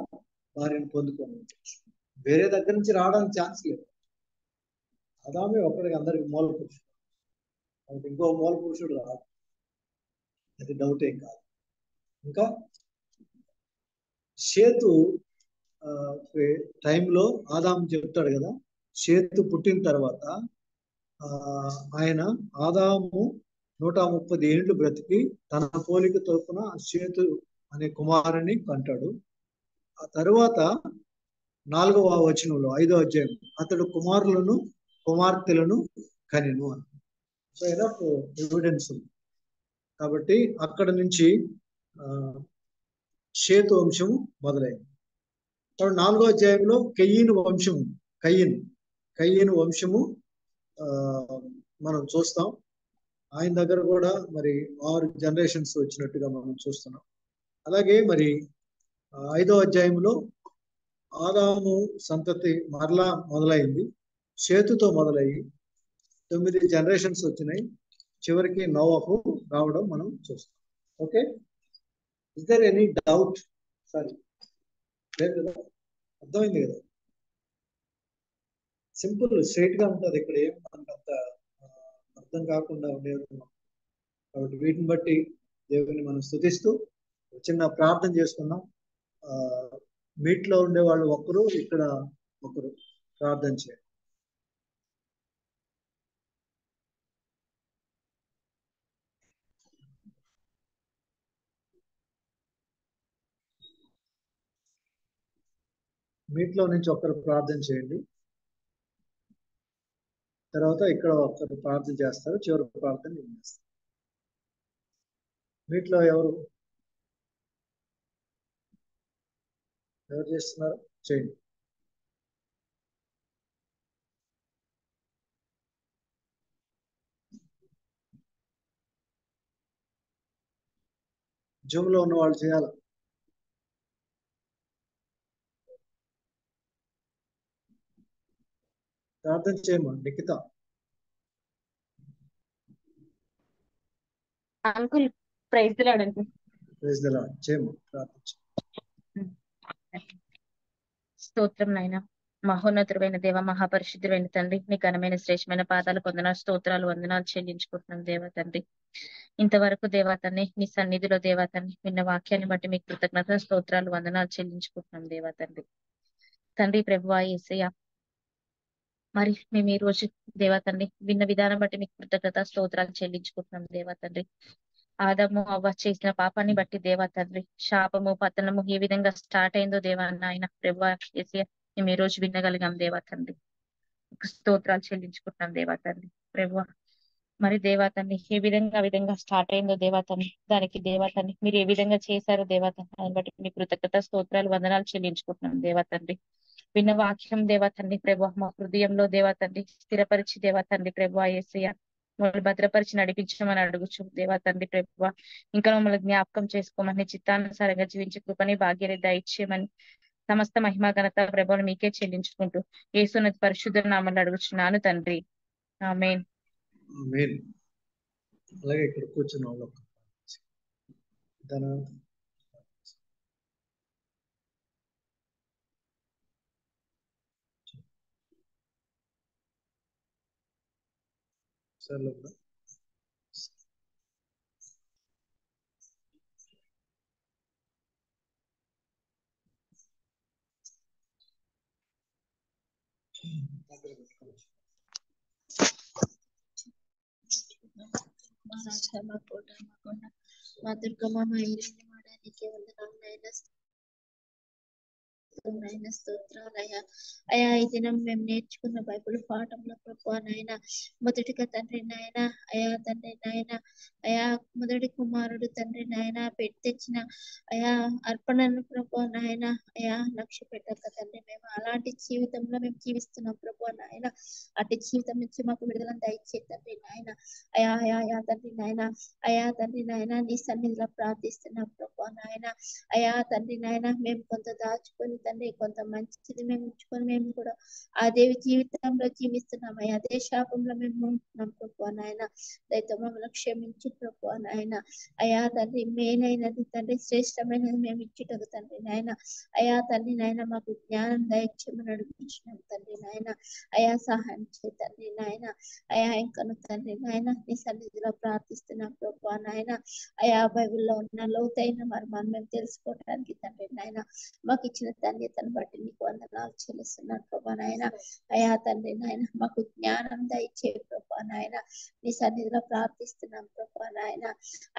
భార్యను పొందుకొని ఉండొచ్చు. వేరే దగ్గర నుంచి రావడానికి ఛాన్స్ లేదు. ఆదామే ఒక్కడికి అందరికి మూల పురుషుడు, కాబట్టి ఇంకో మూల పురుషుడు రాడు, అది డౌట్ ఏం కాదు. ఇంకా షేతు టైంలో ఆదాము చెప్తాడు కదా, షేతు పుట్టిన తర్వాత ఆయన ఆదాము 130 ఏళ్ళు బ్రతికి తన పోలిక తరపున షేతు అనే కుమారుని కంటాడు. ఆ తరువాత 4వ వచనంలో 5వ అధ్యాయం అతడు కుమారులను కుమార్తెలను కనెను అని. సో ఎనఫ్ ఎవిడెన్స్ ఉంది. కాబట్టి అక్కడ నుంచి షేతు వంశము మొదలైంది. కాబట్టి 4వ అధ్యాయంలో కయీను వంశము కయీను వంశము మనం చూస్తాం. ఆయన దగ్గర కూడా మరి 6 జనరేషన్స్ వచ్చినట్టుగా మనం చూస్తున్నాం. అలాగే మరి 5వ అధ్యాయంలో ఆదాము సంతతి మరలా మొదలైంది. షేతుతో మొదలయ్యి 9 జనరేషన్స్ వచ్చినాయి. చివరికి నోవహు రావడం మనం చూస్తాం. Okay, is there any doubt? Sorry, లేదు కదా, అర్థమైంది కదా. సింపుల్, స్ట్రైట్ గా ఉంటుంది. ఇక్కడ ఏం మనకంత అర్థం కాకుండా ఉండేది. కాబట్టి వీటిని బట్టి దేవుని మనం స్తుతిస్తూ చిన్న ప్రార్థన చేసుకున్నాం. మీట్లో ఉండే వాళ్ళు ఒకరు, ఇక్కడ ఒకరు ప్రార్థన చేయండి. మీట్లో నుంచి ఒకరు ప్రార్థన చేయండి. తర్వాత ఇక్కడ ఒకరు ప్రార్థన చేస్తారు. చివరి ప్రార్థన నేను చేస్తాను. మీట్లో ఎవరు చేస్తున్నారు? చేయండి. జూమ్ లో ఉన్న వాళ్ళు చేయాలి. ప్రార్థన చేయమా Nikhita. Uncle praise the Lord uncle. Praise the Lord. చేయమా ప్రార్థన. స్తోత్రం నాయనా, మహోన్నతుడైన దేవ, మహాపరిశుద్ధుడైన తండ్రి, నీ ఘనమైన శ్రేష్టమైన పాదాలు కొందనాలు, స్తోత్రాలు, వందనాలు చెల్లించుకుంటున్నాం దేవ తండ్రి. ఇంతవరకు దేవతని నీ సన్నిధిలో దేవతని విన్న వాక్యాన్ని బట్టి మీకు కృతజ్ఞత స్తోత్రాలు, వందనాలు చెల్లించుకుంటున్నాం దేవ తండ్రి. తండ్రి ప్రభువా యేసయ్య, మరి మేము ఈ రోజు దేవతండ్రి విన్న విధానం బట్టి మీకు కృతజ్ఞత స్తోత్రాలు చెల్లించుకుంటున్నాం దేవతండ్రి. ఆదము అవ్వ చేసిన పాపాన్ని బట్టి దేవతండ్రి, శాపము పతనము ఏ విధంగా స్టార్ట్ అయిందో దేవా నాయన ప్రభువా యేసయ్య, మేము ఈ రోజు వినగలిగాం దేవతండ్రి. స్తోత్రాలు చెల్లించుకుంటున్నాం దేవతండ్రి. ప్రభువా మరి దేవతని ఏ విధంగా స్టార్ట్ అయిందో దేవతని, దానికి దేవతని మీరు ఏ విధంగా చేశారో దేవతని, దాన్ని బట్టి మీ కృతజ్ఞత స్తోత్రాలు, వందనాలు చెల్లించుకుంటున్నాం దేవతండ్రి. విన్న వాక్యం దేవతండ్రి ప్రభు మా హృదయంలో దేవతండ్రి స్థిరపరిచి దేవతండ్రి ప్రభు యేసయ్య మమ్మల్ని భద్రపరిచి నడిపించమని అడుగుచు దేవతండ్రి ప్రభు. ఇంకా మమ్మల్ని జ్ఞాపకం చేసుకోమని, చిత్తానుసారంగా జీవించే కృపని భాగ్యాన్ని దయచేయమని, సమస్త మహిమ ఘనత ప్రభువులు మీకే చెల్లించుకుంటూ యేసునది పరిశుద్ధ నామములో అడుగుచున్నాను తండ్రి, ఆమేన్. ఆమేన్. అలాగే ఇక్కడ కూర్చున్న వాళ్ళకు సర్లే మా రాజా, మా కోట, మా కొండ, మా దుర్గమ్మ, మా ఇల్లు మాడానికి వందనాలు స్తోత్రాలయ్యా. అయా ఈ దినం మేము నేర్చుకున్న బైబిల్ పాఠంలో ప్రభు నాయన మొదటిగా తండ్రి నాయన, అయా తండ్రి నాయన, అయా మొదటి కుమారుడు తండ్రి నాయన తెచ్చిన అయా అర్పణను ప్రభు నాయన, అయా లక్ష్య పెట్టక తండ్రి మేము అలాంటి జీవితంలో మేము జీవిస్తున్నాం ప్రభు నాయన. అటు జీవితం నుంచి మాకు విడుదల దయచే తండ్రి నాయన. అయా అయా అయా తండ్రి నాయన, అయా తండ్రి నాయన నీ సన్నిధిలో ప్రార్థిస్తున్నాం ప్రభు నాయన. అయా తండ్రి నాయన మేము కొంత దాచుకొని తండ్రి, కొంత మంచిది మేము ఉంచుకొని మేము కూడా అదే జీవితంలో జీవిస్తున్నాం అయ్యా, అదే శాపంలో మేము ఉంటున్నాం ప్రభు నాయన. దయతో మమ్మల్ని క్షమించి ప్రభు నాయన. అయా తండ్రి మేలైనది తండ్రి, శ్రేష్టమైనది మేము ఇచ్చుటకు తండ్రి నాయన. అయా తండ్రి నాయన మాకు జ్ఞానం దయచేయమని అడుగుతున్నాం తండ్రి నాయన. అయా సహాయం చే తండ్రి నాయన. అయా ఇంకను తండ్రి నాయన నీ సన్నిధిలో ప్రార్థిస్తున్నాం ప్రభు నాయన. అయా బైబిల్లో ఉన్న లోతైన మర్మాన్ని మేము తెలుసుకోవడానికి తండ్రి నాయన మాకు ఇచ్చిన ధన్యతను బట్టి నీకు వందనాలు చెల్లిస్తున్నాను ప్రభా నాయన. అయా తండ్రి నాయన మాకు జ్ఞానం దయచే ప్రభా నాయన. నీ సన్నిధిలో ప్రార్థిస్తున్నాం ప్రభా నాయన.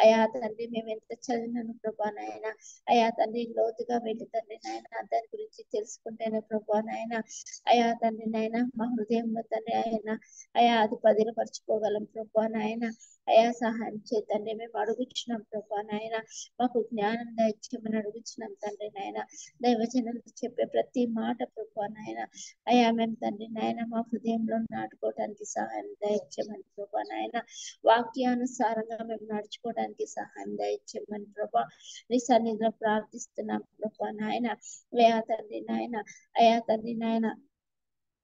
అయా తండ్రి మేము ఎంత చదివినాను ప్రభా నాయన, అయా తండ్రి లోతుగా వెళ్ళి తండ్రి నాయన దాని గురించి తెలుసుకుంటేనే ప్రభా నాయన. అయా తండ్రి నాయన మా హృదయంలో తండ్రి ఆయన అయా అది పదిలపరచుకోగలం ప్రభా నాయన. అయా సహాయం చేతండి మేము అడుగుచున్నాం ప్రభా నాయన. మాకు జ్ఞానం దయచేయమని అడుగుచున్నాం తండ్రి నాయన. దైవజనులకు చెప్పే ప్రతి మాట ప్రభా నాయన, అయా మేము తండ్రి నాయన మా హృదయంలో నాటుకోవడానికి సహాయం దయచేయమని ప్రభా నాయన. వాక్యానుసారంగా మేము నడుచుకోవడానికి సహాయం దయచేయమని ప్రభా నీ సన్నిధిలో ప్రార్థిస్తున్నాం ప్రభా నాయన. అయా తండ్రి నాయన, అయా తండ్రి నాయన,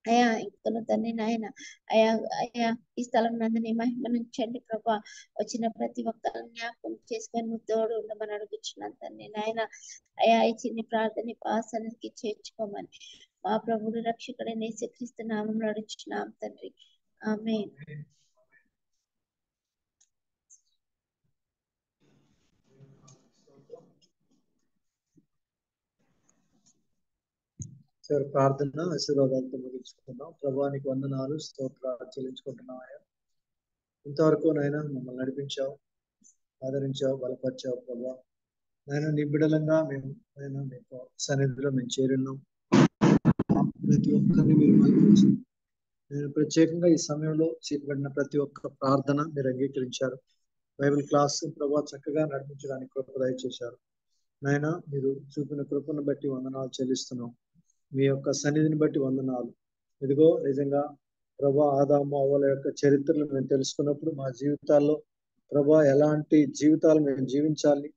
అయా ఇంకను తండ్రి నాయన, అయా అయా ఈ స్థలం నందుని మహిమ నుంచండి ప్రభా. వచ్చిన ప్రతి ఒక్కరిని జ్ఞాపకం చేసుకొని నువ్వు తోడు ఉండమని అడుగుచున్నాను తండ్రి నాయన. అయా ఈ చిన్ని ప్రార్థన పాసనికి చేర్చుకోమని మా ప్రభుడు రక్షకుడైన యేసుక్రీస్తు నామములో అడుగుచున్నాం తండ్రి, ఆమేన్. సార్ ప్రార్థన ఆశీర్వాదాలతో ముగించుకుందాం. ప్రభానికి వందనాలు స్తోత్రాలు చెల్లించుకుంటున్నాం. అయ్యా ఇంతవరకు నాయన మమ్మల్ని నడిపించావు, ఆదరించావు, బలపరిచావు ప్రభా నాయన. నీ బిడలంగా మేము నాయన మీకు సన్నిధిలో మేము చేరున్నాం. ప్రతి ఒక్కరిని మీరు బలపరిచి నేను ప్రత్యేకంగా ఈ సమయంలో చేయబడిన ప్రతి ఒక్క ప్రార్థన మీరు అంగీకరించారు. బైబిల్ క్లాస్ ప్రభా చక్కగా నడిపించడానికి కృప దయచేశారు నాయన. మీరు చూపిన కృపను బట్టి వందనాలు చెల్లిస్తున్నాం. మీ యొక్క సన్నిధిని బట్టి వందనాలు. ఇదిగో నిజంగా ప్రభా ఆదాము అవ్వల యొక్క చరిత్రలు మేము తెలుసుకున్నప్పుడు మా జీవితాల్లో ప్రభా ఎలాంటి జీవితాలు మేము జీవించాలి,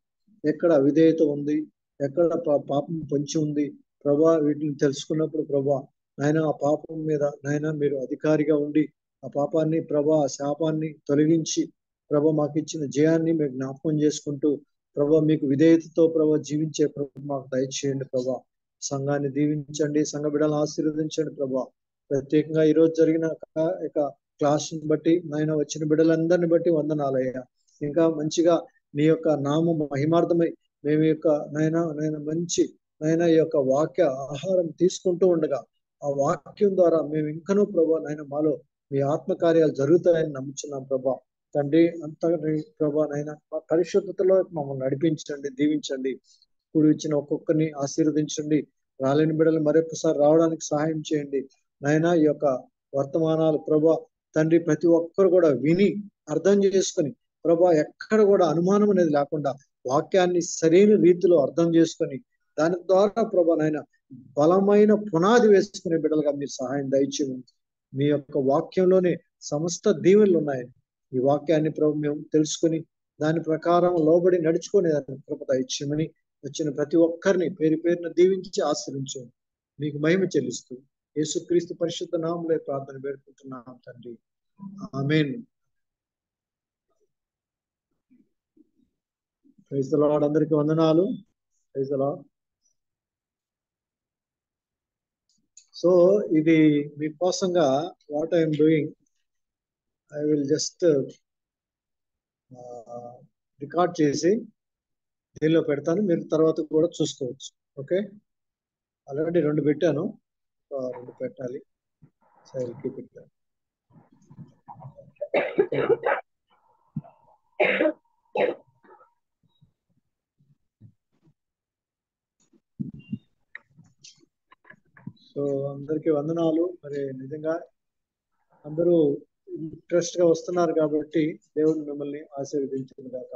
ఎక్కడ అవిధేయత ఉంది, ఎక్కడ పాపం పొంచి ఉంది ప్రభా, వీటిని తెలుసుకున్నప్పుడు ప్రభా నాయన ఆ పాపం మీద నాయన మీరు అధికారిగా ఉండి ఆ పాపాన్ని ప్రభా ఆ శాపాన్ని తొలగించి ప్రభా మాకు ఇచ్చిన జయాన్ని మేము జ్ఞాపకం చేసుకుంటూ ప్రభా మీకు విధేయతతో ప్రభా జీవించే ప్రభు మాకు దయచేయండి ప్రభా. సంఘాన్ని దీవించండి, సంఘ బిడ్డలను ఆశీర్వదించండి ప్రభా. ప్రత్యేకంగా ఈ రోజు జరిగిన క్లాస్ బట్టి నాయన వచ్చిన బిడ్డలందరిని బట్టి వందనాలయ్యా. ఇంకా మంచిగా నీ యొక్క నామ మహిమార్థమై మేము యొక్క నాయన మంచి నాయన ఈ యొక్క వాక్య ఆహారం తీసుకుంటూ ఉండగా ఆ వాక్యం ద్వారా మేము ఇంకనూ ప్రభా నాయన మాలో మీ ఆత్మకార్యాలు జరుగుతాయని నమ్ముచున్నాం ప్రభా. తండ్రి అంత ప్రభా నాయన పరిశుద్ధతలో మమ్మల్ని నడిపించండి, దీవించండి. కూడి ఇచ్చిన ఒక్కొక్కరిని ఆశీర్వదించండి. రాలేని బిడ్డలు మరొకసారి రావడానికి సహాయం చేయండి నాయన. ఈ యొక్క వర్తమానాలు ప్రభా తండ్రి ప్రతి ఒక్కరు కూడా విని అర్థం చేసుకొని ప్రభా ఎక్కడ కూడా అనుమానం అనేది లేకుండా వాక్యాన్ని సరైన రీతిలో అర్థం చేసుకొని దాని ద్వారా ప్రభా నాయన బలమైన పునాది వేసుకునే బిడ్డలుగా మీరు సహాయం దయచేయండి. మీ యొక్క వాక్యంలోనే సమస్త దీవెనలు ఉన్నాయి. ఈ వాక్యాన్ని ప్రభు మేము తెలుసుకొని దాని ప్రకారం లోబడి నడుచుకునే కృప దయచేయమని వచ్చిన ప్రతి ఒక్కరిని పేరు పేరున దీవించి ఆశ్రయించండి. మీకు మహిమ చెల్లిస్తూ యేసుక్రీస్తు పరిశుద్ధ నామములో ప్రార్థన వేడుకుంటున్నాం తండ్రి, ఆమేన్. Praise the lord. అందరికీ వందనాలు. Praise the Lord. సో ఇది మీకోసంగా what I'm doing, I will just record చేసి దీనిలో పెడతాను, మీరు తర్వాత కూడా చూసుకోవచ్చు. ఓకే, ఆల్రెడీ 2 పెట్టాను, 2 పెట్టాలి. సైల్కి పెట్టాను. సో అందరికీ వందనాలు. మరి నిజంగా అందరూ ఇంట్రెస్ట్ గా వస్తున్నారు కాబట్టి దేవుడు మిమ్మల్ని ఆశీర్వదించును గాక.